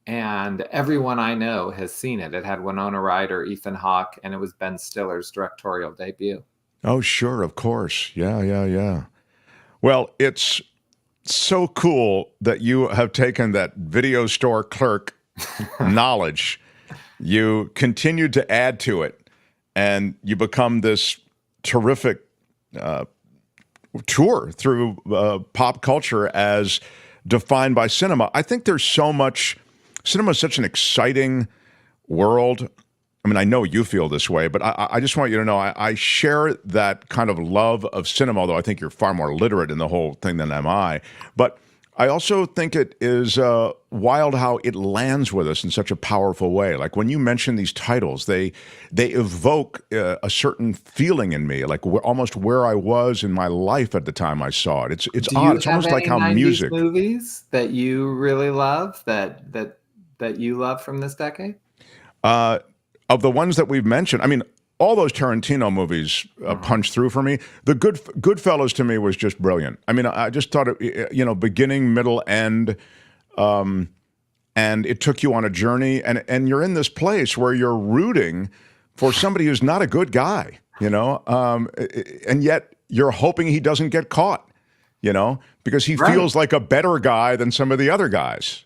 and everyone I know has seen it. It had Winona Ryder, Ethan Hawke, and it was Ben Stiller's directorial debut. Oh, sure, of course. Yeah. Well, it's so cool that you have taken that video store clerk knowledge, you continue to add to it, and you become this terrific tour through pop culture as defined by cinema. I think there's so much, cinema is such an exciting world. I mean, I know you feel this way, but I just want you to know I share that kind of love of cinema, although I think you're far more literate in the whole thing than am I. But I also think it is wild how it lands with us in such a powerful way. Like when you mention these titles, they evoke a certain feeling in me, like almost where I was in my life at the time I saw it. It's odd. It's almost like how music. Movies that you really love that you love from this decade? Of the ones that we've mentioned, I mean, all those Tarantino movies punched through for me. The Goodfellas to me was just brilliant. I mean, I just thought it, beginning, middle, end, and it took you on a journey, and you're in this place where you're rooting for somebody who's not a good guy, and yet you're hoping he doesn't get caught, because he feels like a better guy than some of the other guys.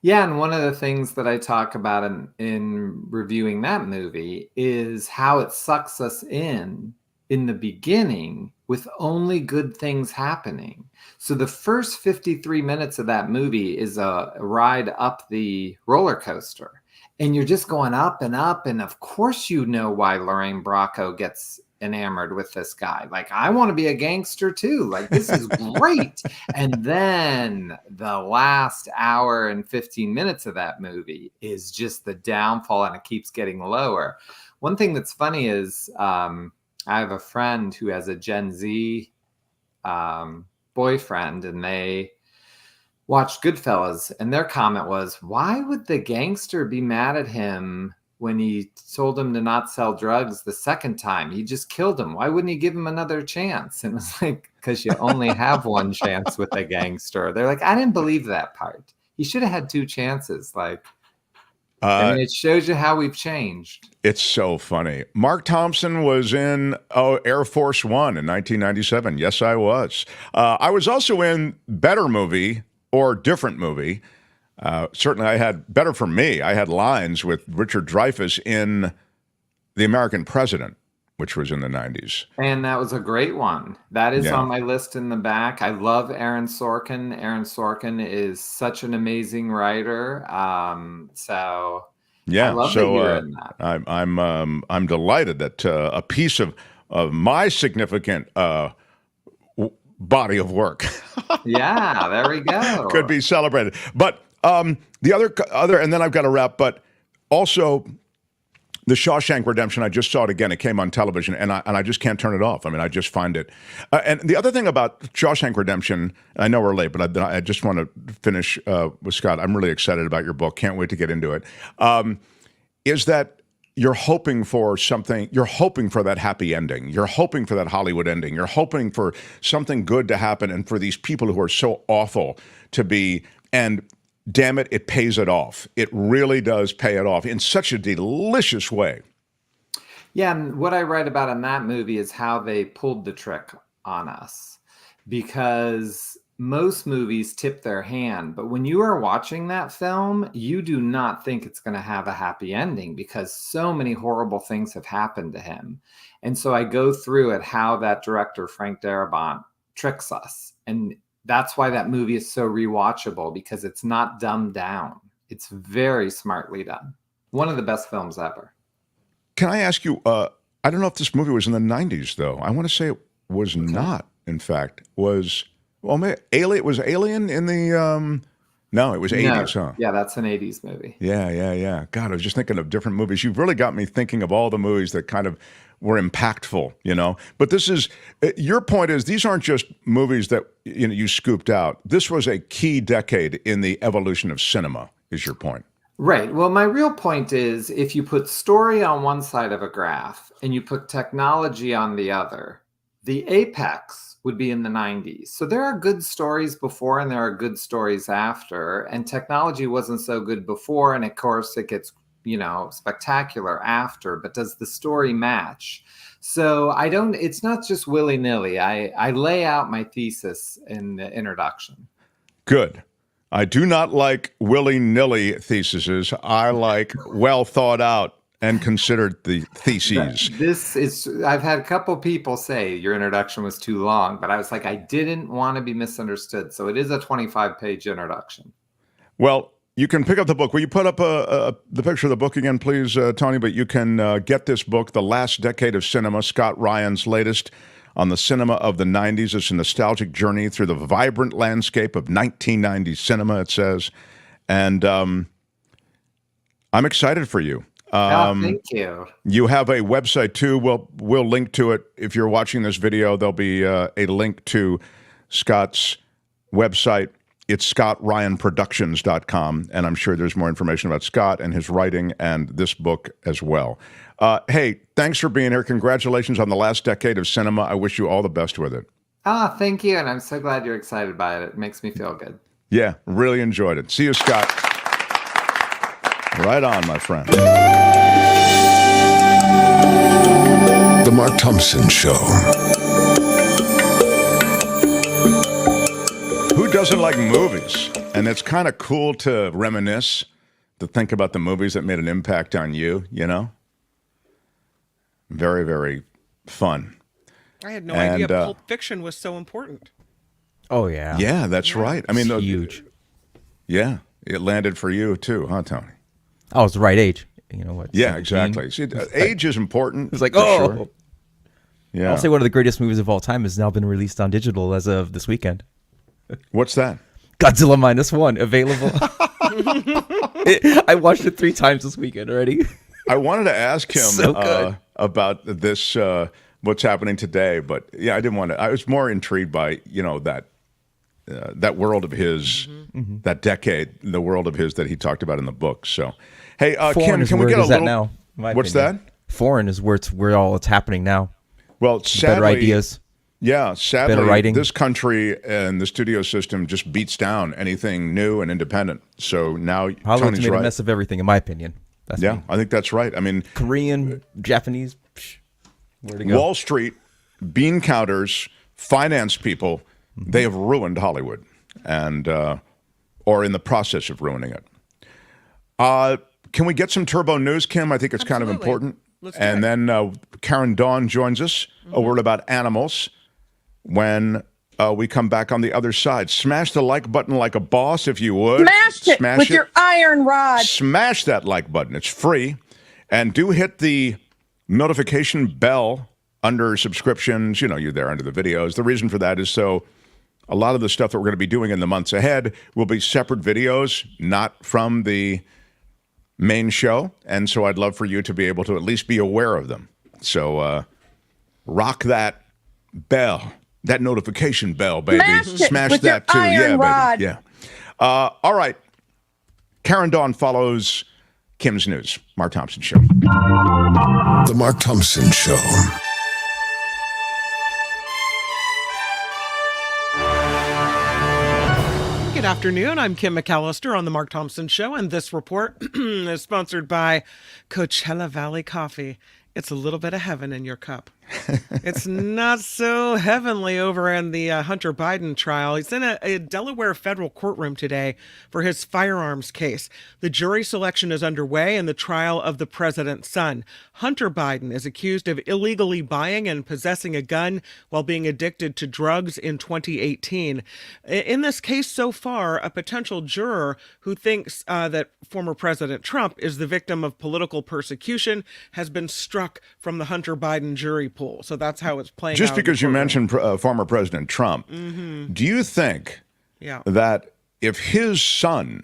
Yeah, and one of the things that I talk about in reviewing that movie is how it sucks us in the beginning with only good things happening. So the first 53 minutes of that movie is a ride up the roller coaster. And you're just going up and up. And of course you know why Lorraine Bracco gets enamored with this guy. Like, I want to be a gangster too. Like, this is great. And then the last hour and 15 minutes of that movie is just the downfall, and it keeps getting lower. One thing that's funny is I have a friend who has a Gen Z boyfriend, and they watched Goodfellas, and their comment was, why would the gangster be mad at him when he told him to not sell drugs the second time? He just killed him. Why wouldn't he give him another chance? And it was like, because you only have one chance with a gangster. They're like, I didn't believe that part. He should have had 2 chances. Like, I mean, it shows you how we've changed. It's so funny. Mark Thompson was in Air Force One in 1997. Yes, I was. I was also in Better Movie or Different Movie. Certainly I had, better for me, I had lines with Richard Dreyfuss in The American President. which was in the 90s. And that was a great one. That is Yeah. on my list in the back. I love Aaron Sorkin. Aaron Sorkin is such an amazing writer. So Yeah, I love that you're in that. I'm delighted that a piece of my significant body of work Yeah, there we go. could be celebrated. But the other, and then I've got to wrap. But also, The Shawshank Redemption. I just saw it again. It came on television, and I just can't turn it off. I mean, I just find it. And the other thing about Shawshank Redemption, I know we're late, but I just want to finish with Scott. I'm really excited about your book. Can't wait to get into it. Is that you're hoping for something? You're hoping for that happy ending. You're hoping for that Hollywood ending. You're hoping for something good to happen, and for these people who are so awful to be. And damn it, it pays it off. It really does pay it off in such a delicious way. Yeah, and what I write about in that movie is how they pulled the trick on us, because most movies tip their hand, but when you are watching that film, you do not think it's going to have a happy ending because so many horrible things have happened to him. And so I go through it how that director, Frank Darabont, tricks us. And that's why that movie is so rewatchable, because it's not dumbed down. It's very smartly done. One of the best films ever. Can I ask you, I don't know if this movie was in the 90s, though. I want to say it was not, in fact. Maybe Alien in the, no, it was 80s, huh? Yeah, that's an 80s movie. Yeah. God, I was just thinking of different movies. You've really got me thinking of all the movies that kind of were impactful, But this is, your point is, these aren't just movies that you scooped out. This was a key decade in the evolution of cinema, is your point. Right. Well, my real point is, if you put story on one side of a graph and you put technology on the other, the apex would be in the 90s. So there are good stories before and there are good stories after, and technology wasn't so good before. And of course it gets, spectacular after, but does the story match? So it's not just willy-nilly. I lay out my thesis in the introduction. Good. I do not like willy-nilly theses. I like well thought out and considered the theses. I've had a couple people say your introduction was too long, but I was like, I didn't want to be misunderstood. So it is a 25-page introduction. Well, you can pick up the book. Will you put up the picture of the book again, please, Tony? But you can get this book, The Last Decade of Cinema, Scott Ryan's latest on the cinema of the 90s. It's a nostalgic journey through the vibrant landscape of 1990s cinema, it says. And I'm excited for you. Thank you. You have a website, too. We'll link to it. If you're watching this video, there'll be a link to Scott's website. It's ScottRyanProductions.com, and I'm sure there's more information about Scott and his writing and this book as well. Hey, thanks for being here. Congratulations on the last decade of cinema. I wish you all the best with it. Thank you, and I'm so glad you're excited by it. It makes me feel good. Yeah, really enjoyed it. See you, Scott. Right on, my friend. The Mark Thompson Show. Who doesn't like movies? And it's kind of cool to reminisce, to think about the movies that made an impact on you, Very, very fun. I had no idea Pulp Fiction was so important. Oh, yeah. Yeah, that's right. I mean, huge. Yeah, it landed for you too, huh, Tony? Oh, it's the right age. What? Yeah, exactly. See, age is important. It's like, sure. Yeah. I'll say one of the greatest movies of all time has now been released on digital as of this weekend. What's that? Godzilla -1, available. I watched it 3 times this weekend already. I wanted to ask him So about this, what's happening today, but yeah, I didn't want to. I was more intrigued by that world of his, that decade, the world of his that he talked about in the book. So, hey, Kim, can we get a little? Now, what's that? Foreign is where it's happening now. Well, sadly, better ideas. Yeah, sadly, better writing. This country and the studio system just beats down anything new and independent. So now Hollywood's Tony's made right. a mess of everything, in my opinion. That's me. I think that's right. I mean, Korean, Japanese, where to go? Wall Street, bean counters, finance people, they have ruined Hollywood, and or in the process of ruining it. Can we get some Turbo News, Kim? I think it's kind of important. Let's and then Karen Dawn joins us. A word about animals when we come back on the other side. Smash the like button like a boss if you would. Smash it with your iron rod. Smash that like button. It's free. And do hit the notification bell under subscriptions. You know, you're there under the videos. The reason for that is so a lot of the stuff that we're going to be doing in the months ahead will be separate videos, not from the main show. And so I'd love for you to be able to at least be aware of them. So rock that bell, that notification bell, baby. Smash that too. Yeah, rod. baby. Yeah. All right. Karen Dawn follows Kim's News. Mark Thompson Show. The Mark Thompson Show. Good afternoon. I'm Kim McAllister on The Mark Thompson Show, and this report is sponsored by Coachella Valley Coffee. It's a little bit of heaven in your cup. It's not so heavenly over in the Hunter Biden trial. He's in a Delaware federal courtroom today for his firearms case. The jury selection is underway in the trial of the president's son. Hunter Biden is accused of illegally buying and possessing a gun while being addicted to drugs in 2018. In this case so far, a potential juror who thinks that former President Trump is the victim of political persecution has been struck from the Hunter Biden jury pool. So that's how it's playing Just out. because you mentioned former President Trump, do you think that if his son,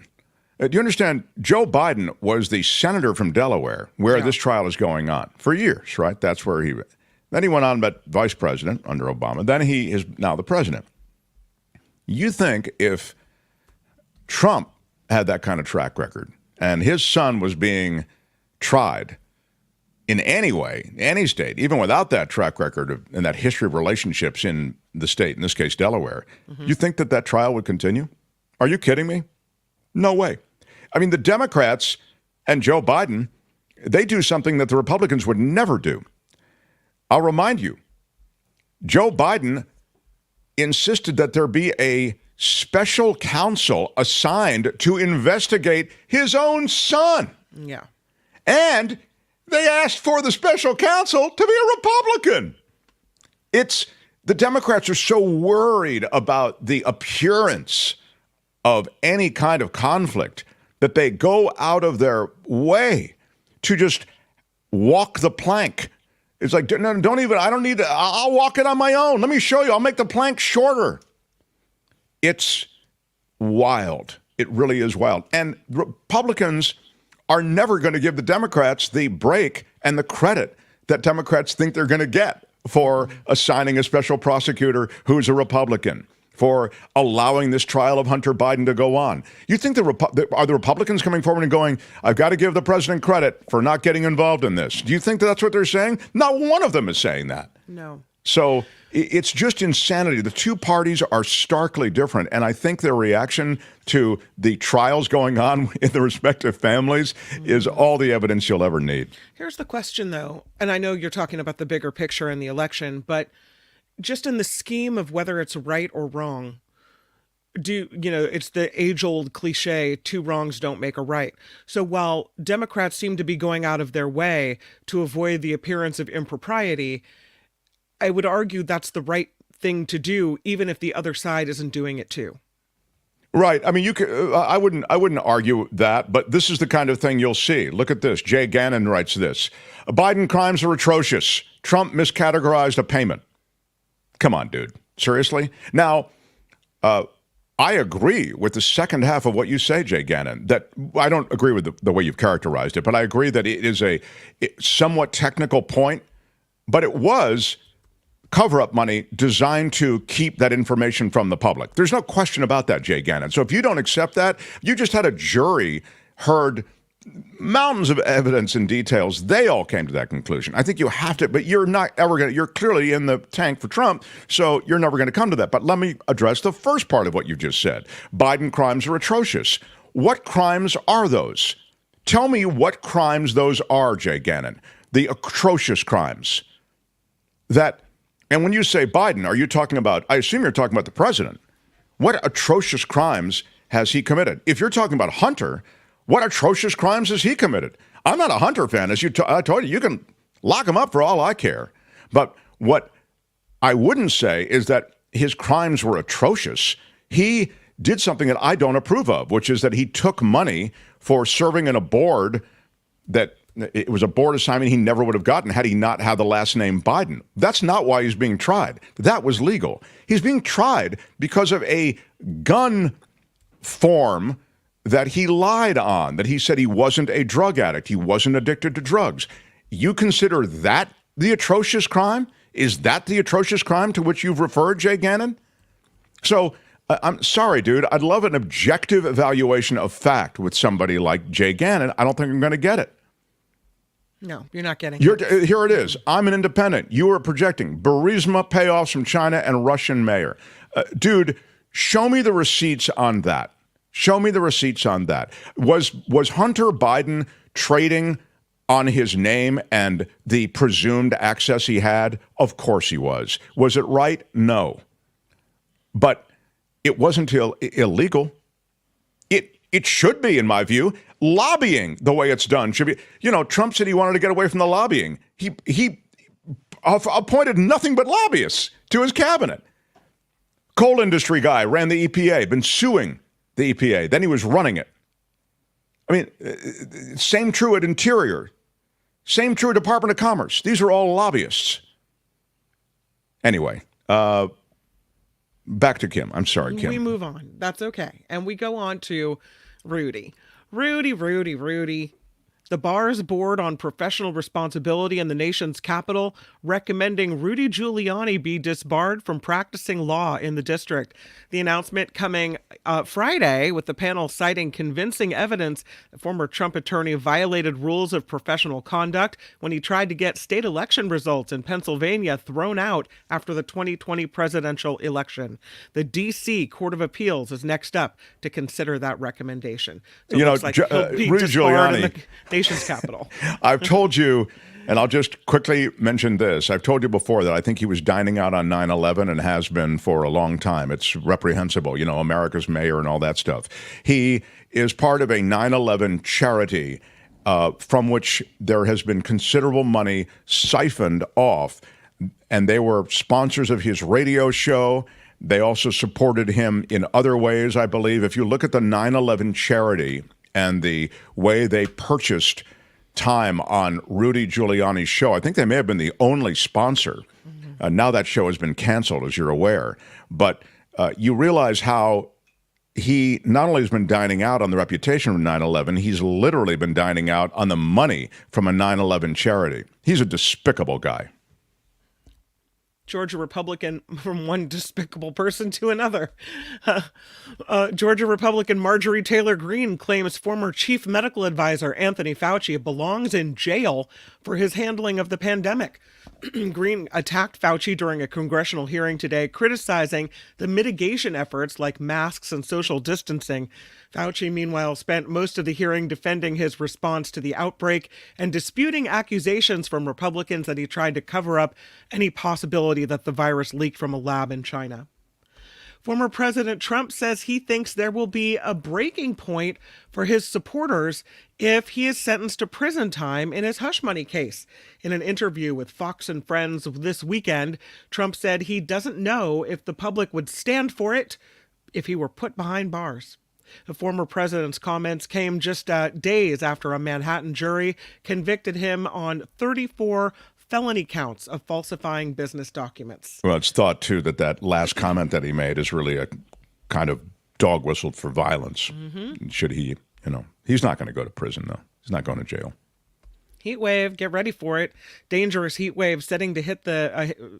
do you understand, Joe Biden was the senator from Delaware where this trial is going on for years, right? That's where then he went on but vice president under Obama. Then he is now the president. You think if Trump had that kind of track record and his son was being tried in any way, any state, even without that track record and that history of relationships in the state, in this case, Delaware, you think that trial would continue? Are you kidding me? No way. I mean, the Democrats and Joe Biden, they do something that the Republicans would never do. I'll remind you, Joe Biden insisted that there be a special counsel assigned to investigate his own son. Yeah. And they asked for the special counsel to be a Republican. The Democrats are so worried about the appearance of any kind of conflict that they go out of their way to just walk the plank. It's like, no, don't even, I don't need to, I'll walk it on my own. Let me show you. I'll make the plank shorter. It's wild. It really is wild. And Republicans are never going to give the Democrats the break and the credit that Democrats think they're going to get for assigning a special prosecutor who's a Republican, for allowing this trial of Hunter Biden to go on. You think are the Republicans coming forward and going, I've got to give the president credit for not getting involved in this? Do you think that's what they're saying? Not one of them is saying that. No. So it's just insanity. The two parties are starkly different. And I think their reaction to the trials going on in the respective families is all the evidence you'll ever need. Here's the question, though, and I know you're talking about the bigger picture in the election, but just in the scheme of whether it's right or wrong, it's the age-old cliche, two wrongs don't make a right. So while Democrats seem to be going out of their way to avoid the appearance of impropriety, I would argue that's the right thing to do, even if the other side isn't doing it too. Right. I mean, I wouldn't argue that, but this is the kind of thing you'll see. Look at this. Jay Gannon writes this. Biden crimes are atrocious. Trump miscategorized a payment. Come on, dude. Seriously? Now, I agree with the second half of what you say, Jay Gannon, that I don't agree with the way you've characterized it, but I agree that it is a somewhat technical point, but it was cover-up money designed to keep that information from the public. There's no question about that, Jay Gannon. So if you don't accept that, you just had a jury heard mountains of evidence and details. They all came to that conclusion. I think you have to, but you're not ever going to, you're clearly in the tank for Trump, so you're never going to come to that. But let me address the first part of what you just said. Biden crimes are atrocious. What crimes are those? Tell me what crimes those are, Jay Gannon. The atrocious crimes. And when you say Biden, are you talking about, I assume you're talking about the president. What atrocious crimes has he committed? If you're talking about Hunter, what atrocious crimes has he committed? I'm not a Hunter fan. As I told you, Lock him up for all I care. But what I wouldn't say is that his crimes were atrocious. He did something that I don't approve of, which is that he took money for serving in a board that it was a board assignment he never would have gotten had he not had the last name Biden. That's not why he's being tried. That was legal. He's being tried because of a gun form that he lied on, that he said he wasn't a drug addict. He wasn't addicted to drugs. You consider that the atrocious crime? Is that the atrocious crime to which you've referred, Jay Gannon? So I'm sorry, dude. I'd love an objective evaluation of fact with somebody like Jay Gannon. I don't think I'm going to get it. No, you're not getting it. Here it is. I'm an independent. You are projecting Burisma payoffs from China and Russian mayor. Dude, show me the receipts on that. Show me the receipts on that. Was Hunter Biden trading on his name and the presumed access he had? Of course he was. Was it right? No. But it wasn't illegal. It should be, in my view. Lobbying, the way it's done, should be. You know, Trump said he wanted to get away from the lobbying. He appointed nothing but lobbyists to his cabinet. Coal industry guy ran the EPA, been suing the EPA. Then he was running it. I mean, same true at Interior. Same true at Department of Commerce. These are all lobbyists. Anyway, back to Kim. I'm sorry, Kim. We move on. That's okay. And we go on to Rudy. Rudy. The bar's board on professional responsibility in the nation's capital recommending Rudy Giuliani be disbarred from practicing law in the district. The announcement coming Friday, with the panel citing convincing evidence that former Trump attorney violated rules of professional conduct when he tried to get state election results in Pennsylvania thrown out after the 2020 presidential election. The D.C. Court of Appeals is next up to consider that recommendation. So it looks like he'll be Rudy disbarred Giuliani. in the nation's capital. I've told you, and I'll just quickly mention this. I've told you before that I think he was dining out on 9/11 and has been for a long time. It's reprehensible, you know, America's mayor and all that stuff. He is part of a 9/11 charity from which there has been considerable money siphoned off, and they were sponsors of his radio show. They also supported him in other ways, I believe. If you look at the 9/11 charity and the way they purchased time on Rudy Giuliani's show, I think they may have been the only sponsor. Now that show has been canceled, as you're aware. But you realize how he not only has been dining out on the reputation of 9/11, he's literally been dining out on the money from a 9/11 charity. He's a despicable guy. Georgia Republican, from one despicable person to another. Georgia Republican Marjorie Taylor Greene claims former chief medical advisor Anthony Fauci belongs in jail for his handling of the pandemic. Greene attacked Fauci during a congressional hearing today, criticizing the mitigation efforts like masks and social distancing. Fauci, meanwhile, spent most of the hearing defending his response to the outbreak and disputing accusations from Republicans that he tried to cover up any possibility that the virus leaked from a lab in China. Former President Trump says he thinks there will be a breaking point for his supporters if he is sentenced to prison time in his hush money case. In an interview with Fox and Friends this weekend, Trump said he doesn't know if the public would stand for it if he were put behind bars. The former president's comments came just days after a Manhattan jury convicted him on 34 felony counts of falsifying business documents. Well, it's thought, too, that last comment that he made is really a kind of dog whistle for violence. Mm-hmm. Should he, he's not going to go to prison, though. He's not going to jail. Heat wave, get ready for it. Dangerous heat wave setting to hit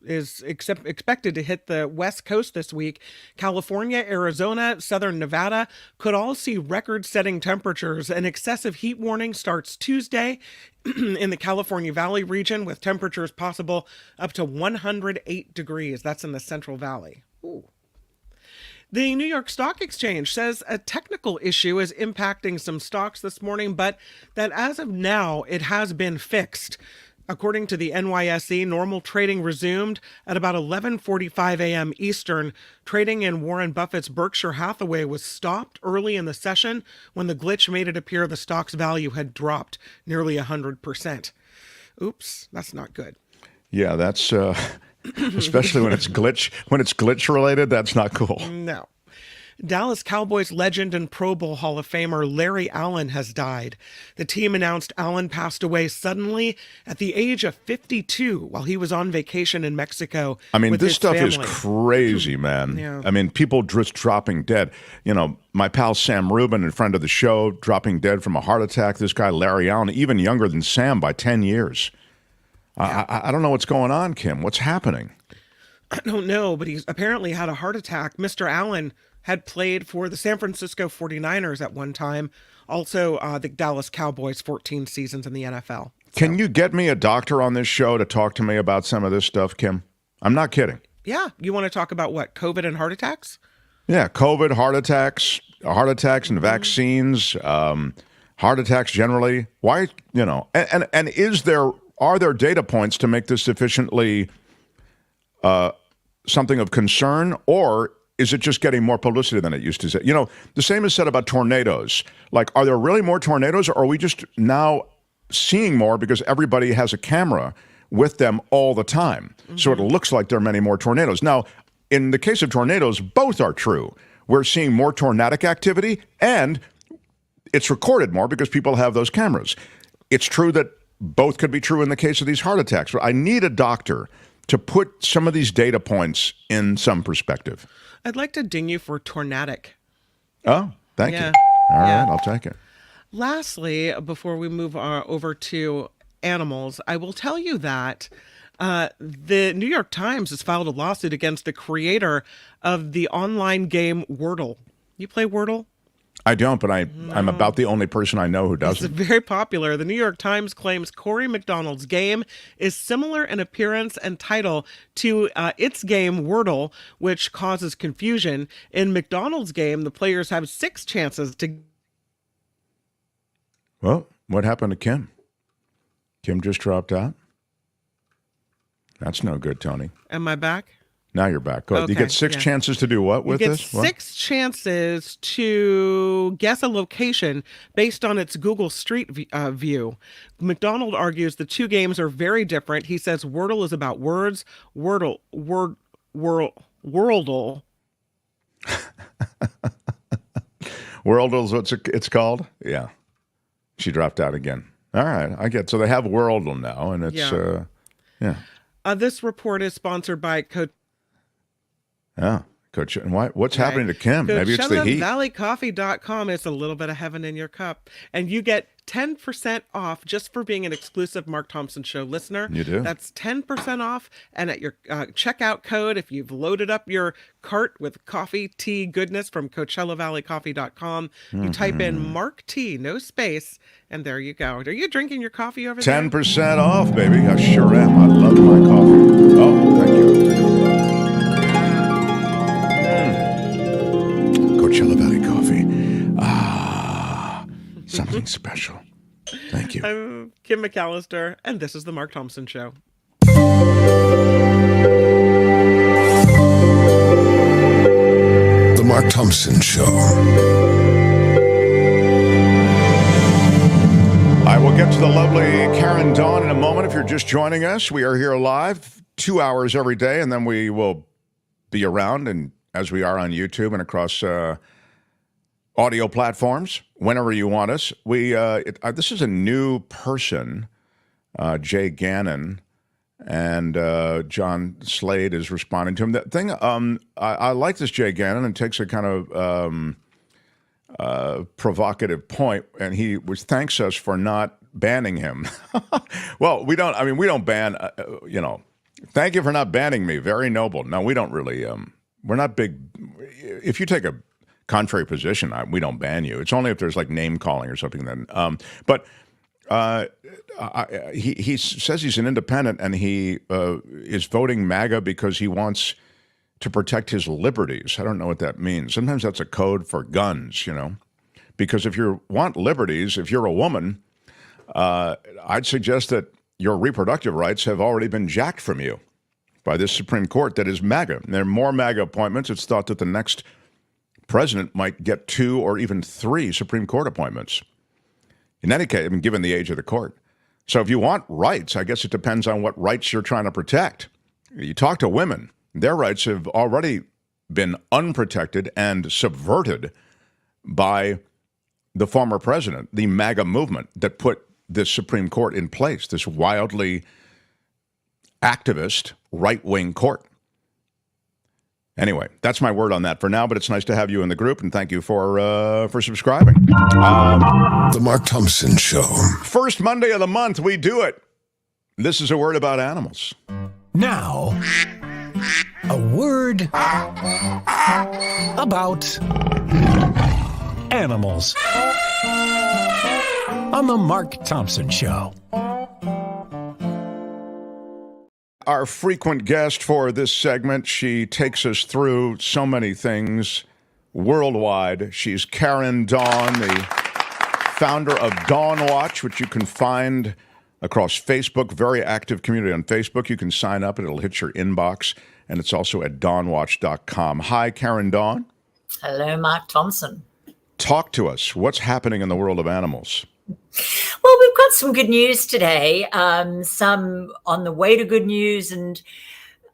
expected to hit the West Coast this week. California, Arizona, southern Nevada could all see record-setting temperatures. An excessive heat warning starts Tuesday in the California Valley region with temperatures possible up to 108 degrees. That's in the Central Valley. Ooh. The New York Stock Exchange says a technical issue is impacting some stocks this morning, but that as of now, it has been fixed. According to the NYSE, normal trading resumed at about 11:45 a.m. Eastern. Trading in Warren Buffett's Berkshire Hathaway was stopped early in the session when the glitch made it appear the stock's value had dropped nearly 100%. Oops, that's not good. Yeah, that's especially when it's glitch related. That's not cool. No. Dallas Cowboys legend and Pro Bowl Hall of Famer Larry Allen has died. The team announced Allen passed away suddenly at the age of 52 while he was on vacation in Mexico. I mean, with this his stuff family. is crazy, man. Yeah. I mean, people just dropping dead. You know, my pal Sam Rubin, a friend of the show, dropping dead from a heart attack. This guy, Larry Allen, even younger than Sam by 10 years. Yeah. I don't know what's going on, Kim. What's happening? I don't know, but he's apparently had a heart attack. Mr. Allen had played for the San Francisco 49ers at one time. Also, the Dallas Cowboys 14 seasons in the NFL. Can you get me a doctor on this show to talk to me about some of this stuff, Kim? I'm not kidding. Yeah. You want to talk about what? COVID and heart attacks? Yeah, COVID, heart attacks and vaccines, heart attacks generally. Why, you know, and are there data points to make this sufficiently something of concern, or is it just getting more publicity than it used to? You know, the same is said about tornadoes. Like, are there really more tornadoes, or are we just now seeing more because everybody has a camera with them all the time? Mm-hmm. So it looks like there are many more tornadoes. Now, in the case of tornadoes, both are true. We're seeing more tornadic activity, and it's recorded more because people have those cameras. It's true that both could be true in the case of these heart attacks. But I need a doctor to put some of these data points in some perspective. I'd like to ding you for tornadic. Oh, thank you. All right, I'll take it. Lastly, before we move over to animals, I will tell you that the New York Times has filed a lawsuit against the creator of the online game Wordle. You play Wordle? I don't, but I'm about the only person I know who doesn't. It's very popular. The New York Times claims Corey McDonald's game is similar in appearance and title to its game Wordle, which causes confusion. In McDonald's game, the players have 6 chances to... Well, what happened to Kim? Kim just dropped out? That's no good, Tony. Am I back? Now you're back. Go ahead. Okay, You get 6 chances to do what with this? You get 6 chances to guess a location based on its Google Street View. McDonald argues the 2 games are very different. He says Wordle is about words. Wordle. Wordle's what it's called? Yeah. She dropped out again. All right. I get it. So they have Wordle now, and it's, yeah. This report is sponsored by Yeah, Coach. And what's happening to Kim? Maybe it's the heat. CoachellaValleyCoffee.com. It's a little bit of heaven in your cup. And you get 10% off just for being an exclusive Mark Thompson Show listener. You do? That's 10% off. And at your checkout code, if you've loaded up your cart with coffee, tea, goodness from CoachellaValleyCoffee.com, you type in Mark T, no space, and there you go. Are you drinking your coffee over there? 10% off, baby. I sure am. I love my coffee. Oh, thank you. Coachella Valley Coffee. Something special. Thank you. I'm Kim McAllister, and this is The Mark Thompson Show. The Mark Thompson Show. I will get to the lovely Karen Dawn in a moment. If you're just joining us, we are here live 2 hours every day, and then we will be around, and as we are on YouTube and across audio platforms, whenever you want us. This is a new person, Jay Gannon, and John Slade is responding to him. That thing, I like this Jay Gannon, and takes a kind of provocative point, and he thanks us for not banning him. Well, we don't ban, thank you for not banning me. Very noble. No, we don't really, we're not big. If you take a contrary position, we don't ban you. It's only if there's like name calling or something then. He says he's an independent, and he is voting MAGA because he wants to protect his liberties. I don't know what that means. Sometimes that's a code for guns, because if you want liberties, if you're a woman, I'd suggest that your reproductive rights have already been jacked from you by this Supreme Court that is MAGA. And there are more MAGA appointments. It's thought that the next president might get 2 or even 3 Supreme Court appointments. In any case, given the age of the court. So if you want rights, I guess it depends on what rights you're trying to protect. You talk to women, their rights have already been unprotected and subverted by the former president, the MAGA movement that put this Supreme Court in place, this wildly activist right-wing court. Anyway, that's my word on that for now, but it's nice to have you in the group, and thank you for subscribing. The Mark Thompson Show. First Monday of the month, we do it. This is a word about animals. Now, a word about animals on the Mark Thompson Show. Our frequent guest for this segment, she takes us through so many things worldwide. She's Karen Dawn, the founder of DawnWatch, which you can find across Facebook. Very active community on Facebook. You can sign up and it'll hit your inbox. And it's also at DawnWatch.com. Hi, Karen Dawn. Hello, Mark Thompson. Talk to us. What's happening in the world of animals? Well, we've got some good news today, some on the way to good news, and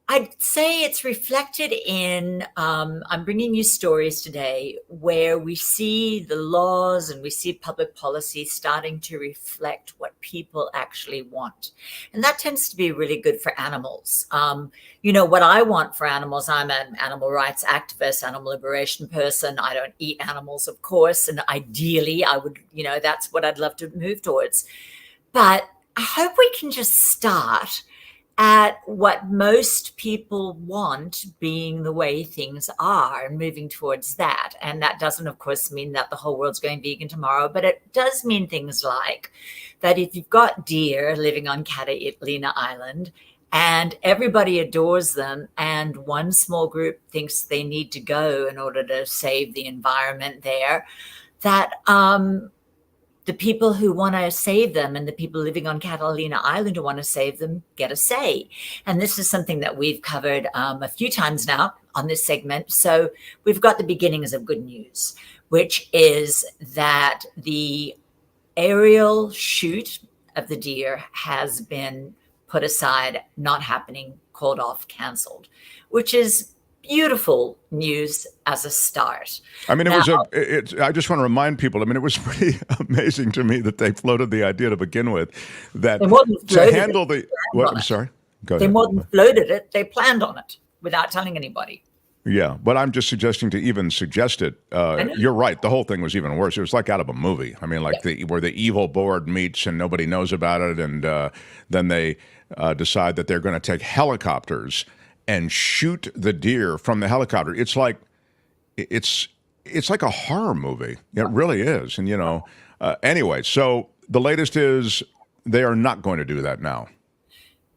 I'd say it's reflected in, I'm bringing you stories today where we see the laws and we see public policy starting to reflect what people actually want. And that tends to be really good for animals. You know, what I want for animals, I'm an animal rights activist, animal liberation person. I don't eat animals, of course. And ideally, I would, you know, that's what I'd love to move towards. But I hope we can just start at what most people want being the way things are and moving towards that. And that doesn't, of course, mean that the whole world's going vegan tomorrow, but it does mean things like that if you've got deer living on Catalina Island and everybody adores them and one small group thinks they need to go in order to save the environment there, that the people who want to save them and the people living on Catalina Island who want to save them get a say. And this is something that we've covered a few times now on this segment. So we've got the beginnings of good news, which is that the aerial shoot of the deer has been put aside, not happening, called off, canceled, which is beautiful news as a start. I mean, I just want to remind people, I mean, it was pretty amazing to me that they floated the idea to begin with, that to handle the, what, I'm sorry? Go ahead. They more than floated it, they planned on it without telling anybody. Yeah, but I'm just suggesting to even suggest it. You're right. The whole thing was even worse. It was like out of a movie. I mean, like where the evil board meets and nobody knows about it, and then they decide that they're going to take helicopters and shoot the deer from the helicopter. It's like a horror movie. It really is. And, you know, anyway, so the latest is they are not going to do that now.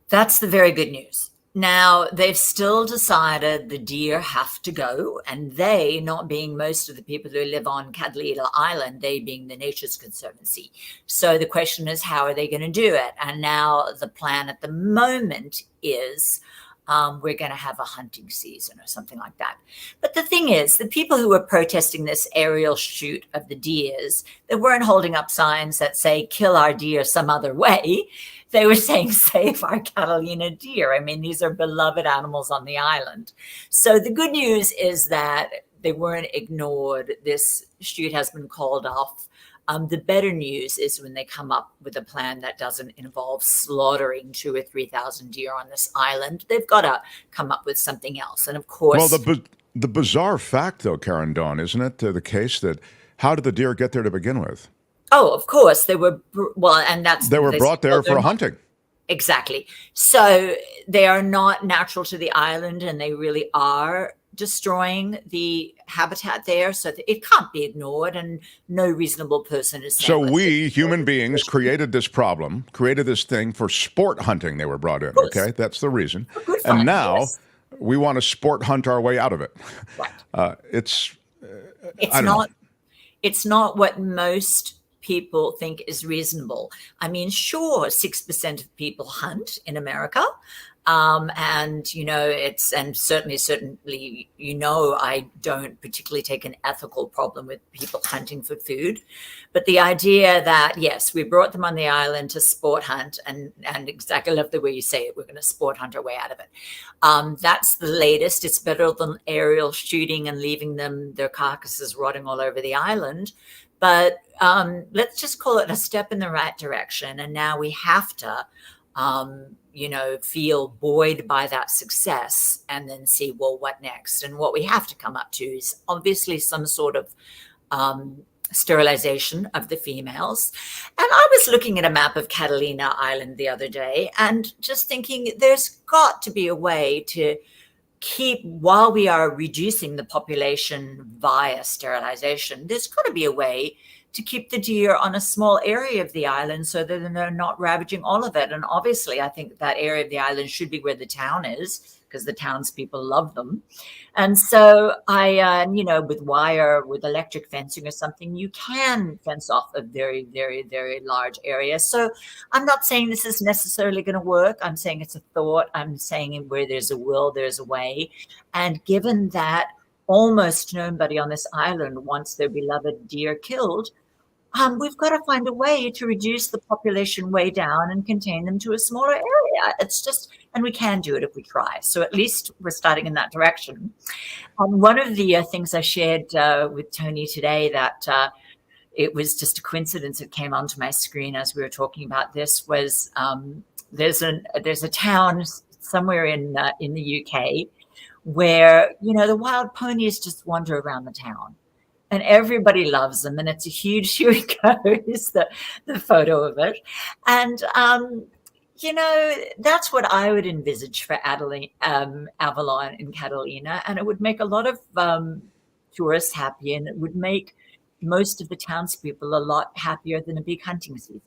That's the very good news. Now, they've still decided the deer have to go, and they, not being most of the people who live on Catalina Island, they being the Nature's Conservancy. So the question is, how are they going to do it? And now the plan at the moment is we're going to have a hunting season or something like that. But the thing is, the people who were protesting this aerial shoot of the deers, they weren't holding up signs that say, kill our deer some other way. They were saying, save our Catalina deer. I mean, these are beloved animals on the island. So the good news is that they weren't ignored. This shoot has been called off. The better news is when they come up with a plan that doesn't involve slaughtering 2,000 or 3,000 deer on this island. They've got to come up with something else. And of course... Well, the bizarre fact, though, Karen Dawn, isn't it, the case that how did the deer get there to begin with? Oh, of course. They were, and that's... They were brought there for hunting. Exactly. So they are not natural to the island, and they really are destroying the habitat there, so it can't be ignored, and no reasonable person is saying. So we, human beings, created this problem, created this thing for sport hunting. They were brought in, okay? That's the reason. And now we want to sport hunt our way out of it. Right. It's not what most people think is reasonable. I mean, sure, 6% of people hunt in America. And certainly, I don't particularly take an ethical problem with people hunting for food. But the idea that, yes, we brought them on the island to sport hunt, and exactly love the way you say it, we're going to sport hunt our way out of it. That's the latest. It's better than aerial shooting and leaving their carcasses rotting all over the island. But let's just call it a step in the right direction. And now we have to feel buoyed by that success and then see, well, what next? And what we have to come up to is obviously some sort of sterilization of the females. And I was looking at a map of Catalina Island the other day and just thinking there's got to be a way to keep, while we are reducing the population via sterilization, there's got to be a way to keep the deer on a small area of the island so that they're not ravaging all of it. And obviously, I think that area of the island should be where the town is, because the townspeople love them. And so with wire, with electric fencing or something, you can fence off a very, very, very large area. So I'm not saying this is necessarily going to work. I'm saying it's a thought. I'm saying where there's a will, there's a way. And given that almost nobody on this island wants their beloved deer killed, we've got to find a way to reduce the population way down and contain them to a smaller area. It's just, and we can do it if we try. So at least we're starting in that direction. One of the things I shared with Tony today that it was just a coincidence it came onto my screen as we were talking about this was there's a town somewhere in the UK where, the wild ponies just wander around the town. And everybody loves them, and it's a huge, here we go, is the photo of it. And, that's what I would envisage for Avalon and Catalina, and it would make a lot of tourists happy, and it would make most of the townspeople a lot happier than a big hunting season.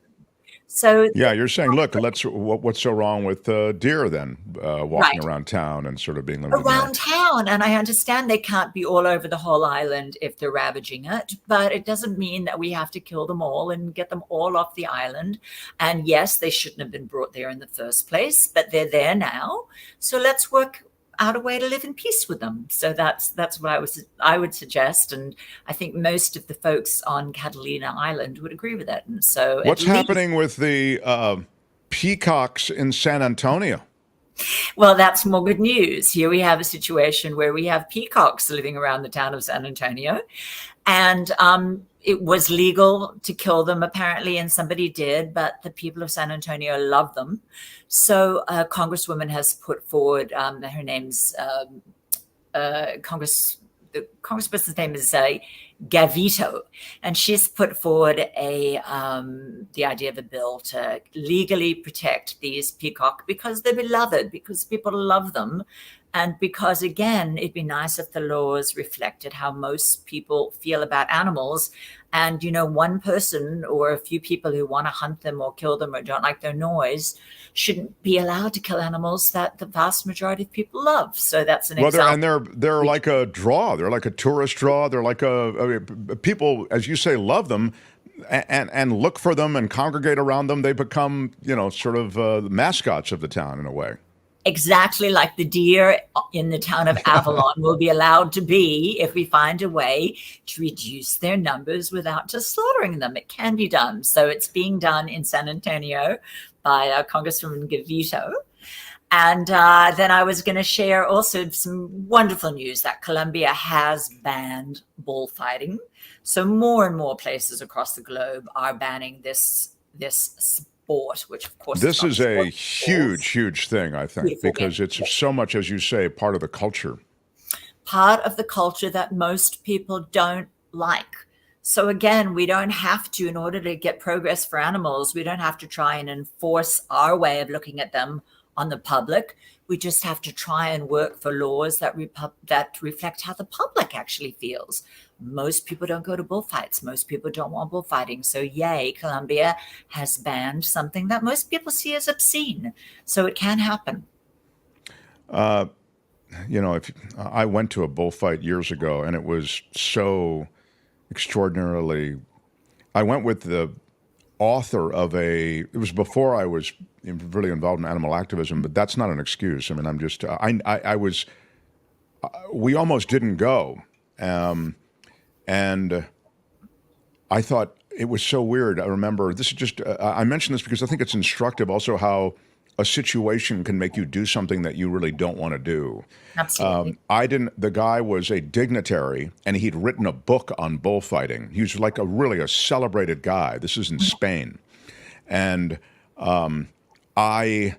So yeah, you're saying, look, what's so wrong with deer then walking around town and sort of being limited around town? And I understand they can't be all over the whole island if they're ravaging it, but it doesn't mean that we have to kill them all and get them all off the island. And yes, they shouldn't have been brought there in the first place, but they're there now. So let's work out a way to live in peace with them. So that's what I would suggest, and I think most of the folks on Catalina Island would agree with that. And so, what's happening with the peacocks in San Antonio? Well, that's more good news. Here we have a situation where we have peacocks living around the town of San Antonio, and it was legal to kill them apparently, and somebody did, but the people of San Antonio love them. So a congresswoman has put forward, her name's the congressperson's name is Gavito, and she's put forward the idea of a bill to legally protect these peacock because they're beloved, because people love them. And because, again, it'd be nice if the laws reflected how most people feel about animals. And, one person or a few people who want to hunt them or kill them or don't like their noise shouldn't be allowed to kill animals that the vast majority of people love. So that's an example. They're like a draw. They're like a tourist draw. They're like people, as you say, love them and look for them and congregate around them. They become, sort of mascots of the town in a way. Exactly like the deer in the town of Avalon will be allowed to be if we find a way to reduce their numbers without just slaughtering them. It can be done. So it's being done in San Antonio by Congresswoman Gavito. And then I was going to share also some wonderful news that Colombia has banned bullfighting. So more and more places across the globe are banning this sport, which of course this is a huge thing, I think, because it's so much, as you say, part of the culture. Part of the culture that most people don't like. So again, we don't have to, in order to get progress for animals, we don't have to try and enforce our way of looking at them on the public. We just have to try and work for laws that reflect how the public actually feels. Most people don't go to bullfights. Most people don't want bullfighting. So yay, Colombia has banned something that most people see as obscene. So it can happen. If I went to a bullfight years ago, and it was so extraordinarily I went with the author of it was before I was really involved in animal activism, but that's not an excuse. I mean, I'm just, we almost didn't go. And I thought it was so weird. I remember, this is just, I mention this because I think it's instructive also how a situation can make you do something that you really don't want to do. Absolutely. The guy was a dignitary, and he'd written a book on bullfighting. He was like a celebrated guy. This is in Spain. And I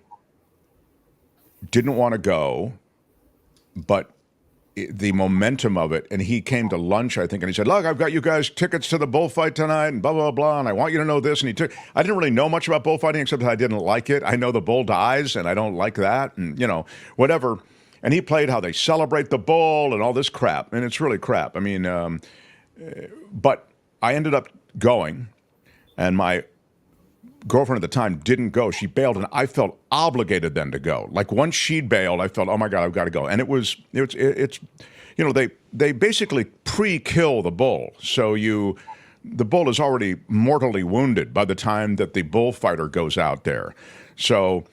didn't want to go, but the momentum of it, and he came to lunch, I think, and he said, look, I've got you guys tickets to the bullfight tonight, and blah, blah, blah, and I want you to know this. And I didn't really know much about bullfighting, except that I didn't like it. I know the bull dies, and I don't like that, and, whatever. And he played how they celebrate the bull and all this crap, and it's really crap. I mean, but I ended up going, and my girlfriend at the time didn't go. She bailed, and I felt obligated then to go. Like once she'd bailed, I felt, oh my God, I've got to go. And it's they basically pre-kill the bull. So the bull is already mortally wounded by the time that the bullfighter goes out there. So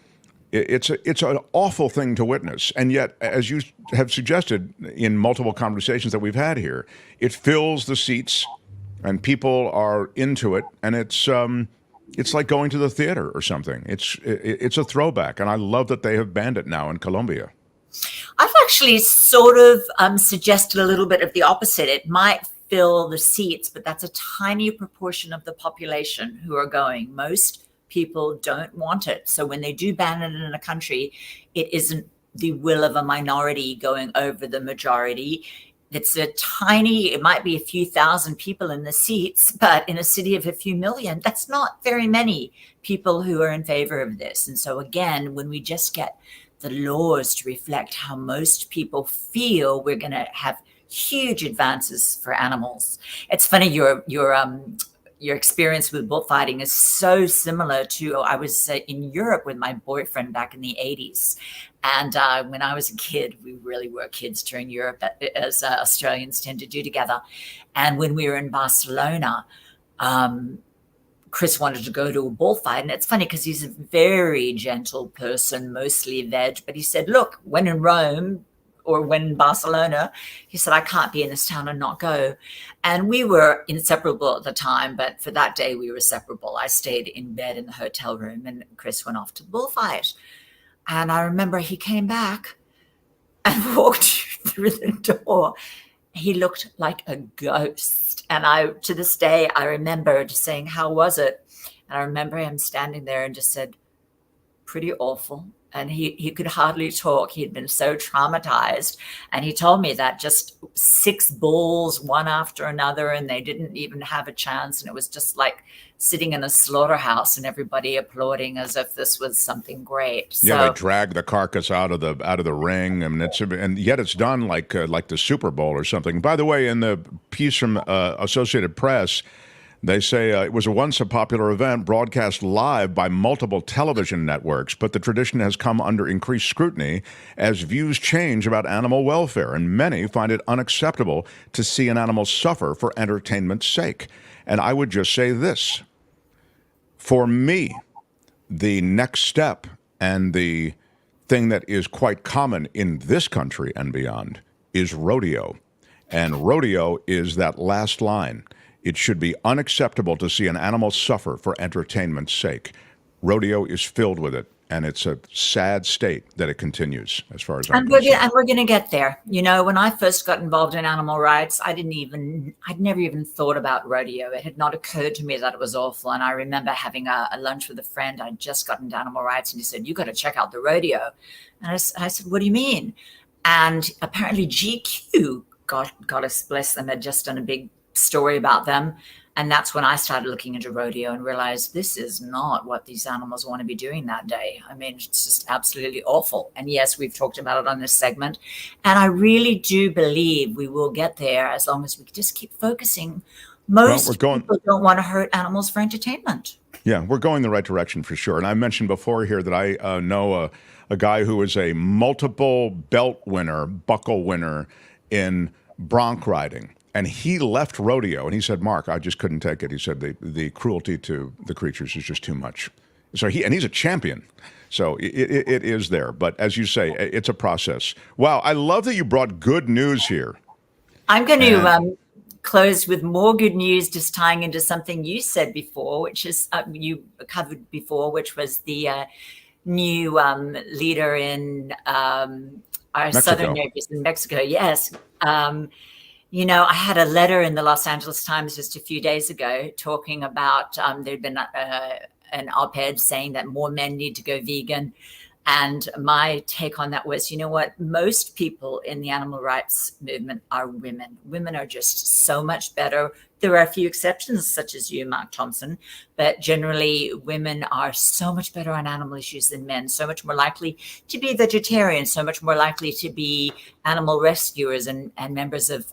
it's an awful thing to witness. And yet, as you have suggested in multiple conversations that we've had here, it fills the seats and people are into it, and it's like going to the theater or something. It's a throwback, and I love that they have banned it now in Colombia. I've actually sort of suggested a little bit of the opposite. It might fill the seats, but that's a tiny proportion of the population who are going. Most people don't want it. So when they do ban it in a country, it isn't the will of a minority going over the majority. It's it might be a few thousand people in the seats, but in a city of a few million, that's not very many people who are in favor of this. And so again, when we just get the laws to reflect how most people feel, we're going to have huge advances for animals. It's funny, your experience with bullfighting is so similar to, I was in Europe with my boyfriend back in the 80s. And when I was a kid, we really were kids during Europe, as Australians tend to do together. And when we were in Barcelona, Chris wanted to go to a bullfight. And it's funny because he's a very gentle person, mostly veg. But he said, look, when in Rome or when in Barcelona, he said, I can't be in this town and not go. And we were inseparable at the time. But for that day, we were separable. I stayed in bed in the hotel room and Chris went off to the bullfight. And I remember he came back and walked through the door. He looked like a ghost. And to this day, I remember just saying, how was it? And I remember him standing there and just said, pretty awful. And he could hardly talk. He had been so traumatized. And he told me that just 6 bulls, one after another, and they didn't even have a chance. And it was just like sitting in a slaughterhouse and everybody applauding as if this was something great. So, yeah, they drag the carcass out of the ring, and yet it's done like the Super Bowl or something. By the way, in the piece from Associated Press, they say it was once a popular event broadcast live by multiple television networks, but the tradition has come under increased scrutiny as views change about animal welfare, and many find it unacceptable to see an animal suffer for entertainment's sake. And I would just say this. For me, the next step and the thing that is quite common in this country and beyond is rodeo. And rodeo is that last line. It should be unacceptable to see an animal suffer for entertainment's sake. Rodeo is filled with it, and it's a sad state that it continues, as far as I'm concerned. And we're going to get there. You know, when I first got involved in animal rights, I'd never even thought about rodeo. It had not occurred to me that it was awful. And I remember having a lunch with a friend. I'd just gotten into animal rights, and he said, you got to check out the rodeo. And I said, what do you mean? And apparently GQ, God bless them, had just done a big story about them. And that's when I started looking into rodeo and realized this is not what these animals want to be doing that day. I mean, it's just absolutely awful. And yes, we've talked about it on this segment. And I really do believe we will get there as long as we just keep focusing. Most people don't want to hurt animals for entertainment. Yeah, we're going the right direction for sure. And I mentioned before here that I know a guy who is a multiple belt winner, buckle winner in bronc riding. And he left rodeo, and he said, Mark, I just couldn't take it. He said the cruelty to the creatures is just too much. So he's a champion. So it is there. But as you say, it's a process. Wow, I love that you brought good news here. I'm going to close with more good news, just tying into something you said before, which is you covered before, which was the new leader in our Mexico. southern neighbors in Mexico. Yes. You know, I had a letter in the Los Angeles Times just a few days ago talking about there'd been an op-ed saying that more men need to go vegan. And my take on that was, you know what? Most people in the animal rights movement are women. Women are just so much better. There are a few exceptions, such as you, Mark Thompson, but generally women are so much better on animal issues than men, so much more likely to be vegetarians, so much more likely to be animal rescuers and members of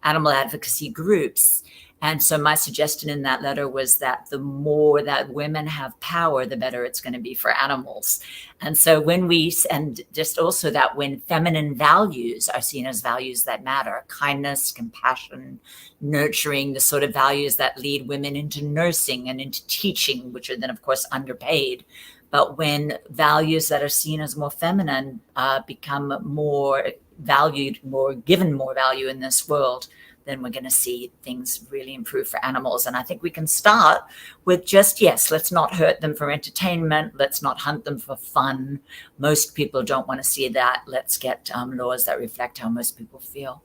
animal advocacy groups. And so my suggestion in that letter was that the more that women have power, the better it's going to be for animals. And so and just also that when feminine values are seen as values that matter, kindness, compassion, nurturing, the sort of values that lead women into nursing and into teaching, which are then of course underpaid. But when values that are seen as more feminine become more valued, given more value in this world, then we're going to see things really improve for animals. And I think we can start with just, yes, let's not hurt them for entertainment. Let's not hunt them for fun. Most people don't want to see that. Let's get laws that reflect how most people feel.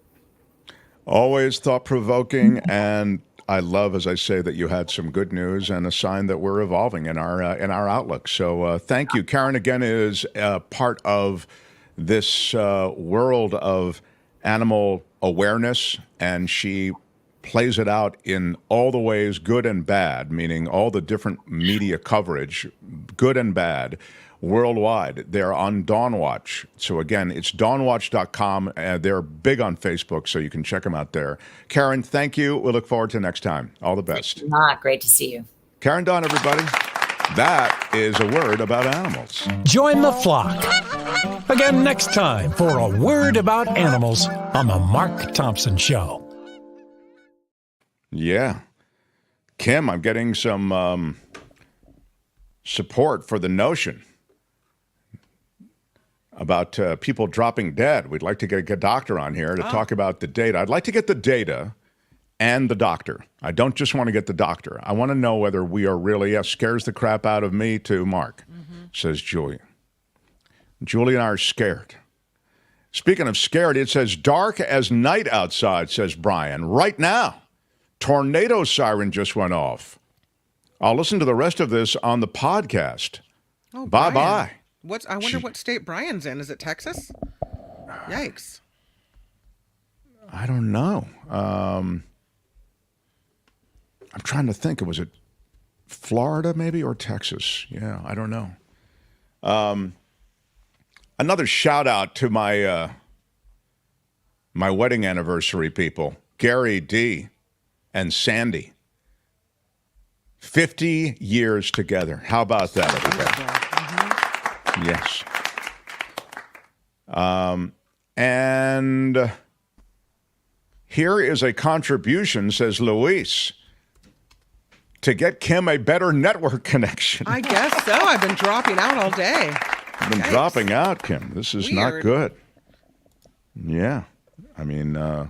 Always thought-provoking, and I love, as I say, that you had some good news and a sign that we're evolving in our outlook. So thank you. Karen, again, is part of this world of animal awareness, and she plays it out in all the ways, good and bad, meaning all the different media coverage, good and bad, worldwide. They're on DawnWatch. So again, it's DawnWatch.com. They're big on Facebook, so you can check them out there. Karen, thank you. We'll look forward to next time. All the best. Great to see you. Karen Dawn, everybody. That is a word about animals. Join the flock. Again next time for a word about animals on the Mark Thompson Show. Yeah. Kim, I'm getting some support for the notion about people dropping dead. We'd like to get a doctor on here to talk about the data. I'd like to get the data and the doctor. I don't just want to get the doctor. I want to know whether we are really, scares the crap out of me too, Mark, says Julia. Julie and I are scared. Speaking of scared, it says dark as night outside, says Brian. Right now, tornado siren just went off. I'll listen to the rest of this on the podcast. Oh, bye-bye. I wonder what state Brian's in. Is it Texas? Yikes. I don't know. I'm trying to think. Was it Florida maybe or Texas? Yeah, I don't know. Another shout out to my my wedding anniversary people, Gary D. and Sandy. 50 years together. How about that, everybody? Yes. And here is a contribution, says Luis, to get Kim a better network connection. I guess so. I've been dropping out all day. I've been dropping out, Kim. This is not good. Yeah. I mean, I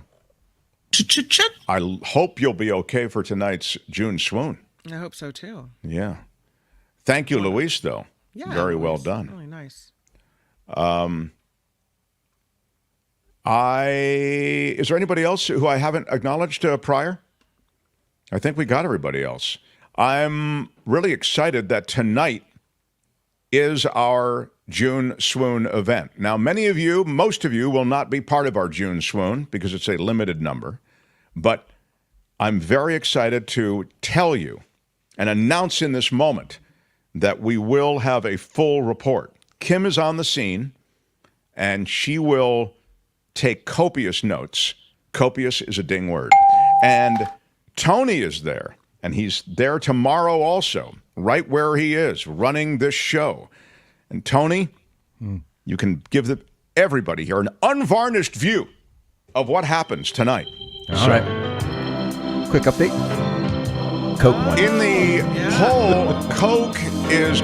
hope you'll be okay for tonight's June swoon. I hope so, too. Yeah. Thank you, Luis, though. Yeah, very well done. Really nice. Is there anybody else who I haven't acknowledged prior? I think we got everybody else. I'm really excited that tonight is our June swoon event. Now, most of you will not be part of our June swoon because it's a limited number, but I'm very excited to tell you and announce in this moment that we will have a full report. Kim is on the scene, and she will take copious notes. Copious is a ding word. And Tony is there, and he's there tomorrow also, right where he is, running this show. And Tony, you can give everybody here an unvarnished view of what happens tonight. All right. Quick update. Coke won. In the poll, Coke is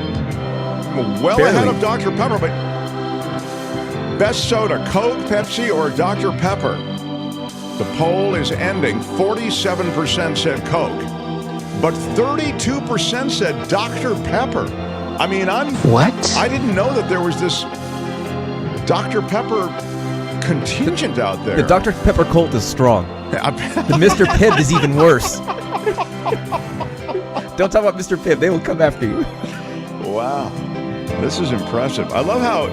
well Barely. ahead of Dr. Pepper, but best soda, Coke, Pepsi, or Dr. Pepper? The poll is ending. 47% said Coke, but 32% said Dr. Pepper. I mean, I didn't know that there was this Dr. Pepper contingent out there. The Dr. Pepper cult is strong. The Mr. Pibb is even worse. Don't talk about Mr. Pibb. They will come after you. Wow. This is impressive. I love how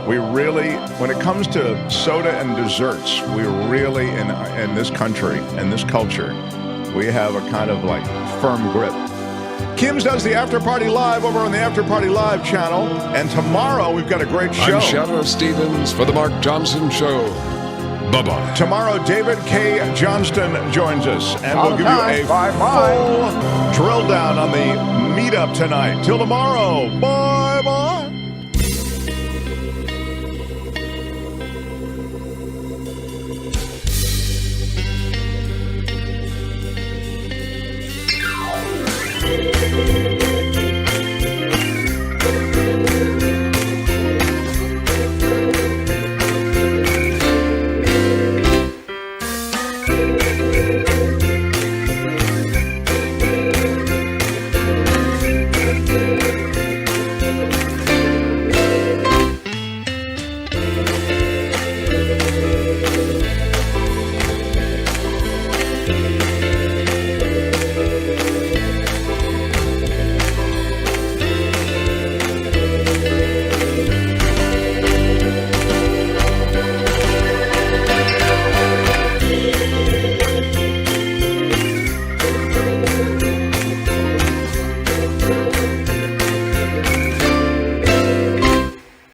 we really, when it comes to soda and desserts, we really, in this country, in this culture, we have a kind of like firm grip. Kim's does the After Party Live over on the After Party Live channel. And tomorrow we've got a great show. I'm Shadow Stevens for the Mark Thompson Show. Bye-bye. Tomorrow, David K. Johnston joins us, and we'll give you a full drill down on the meetup tonight. Till tomorrow. Bye-bye.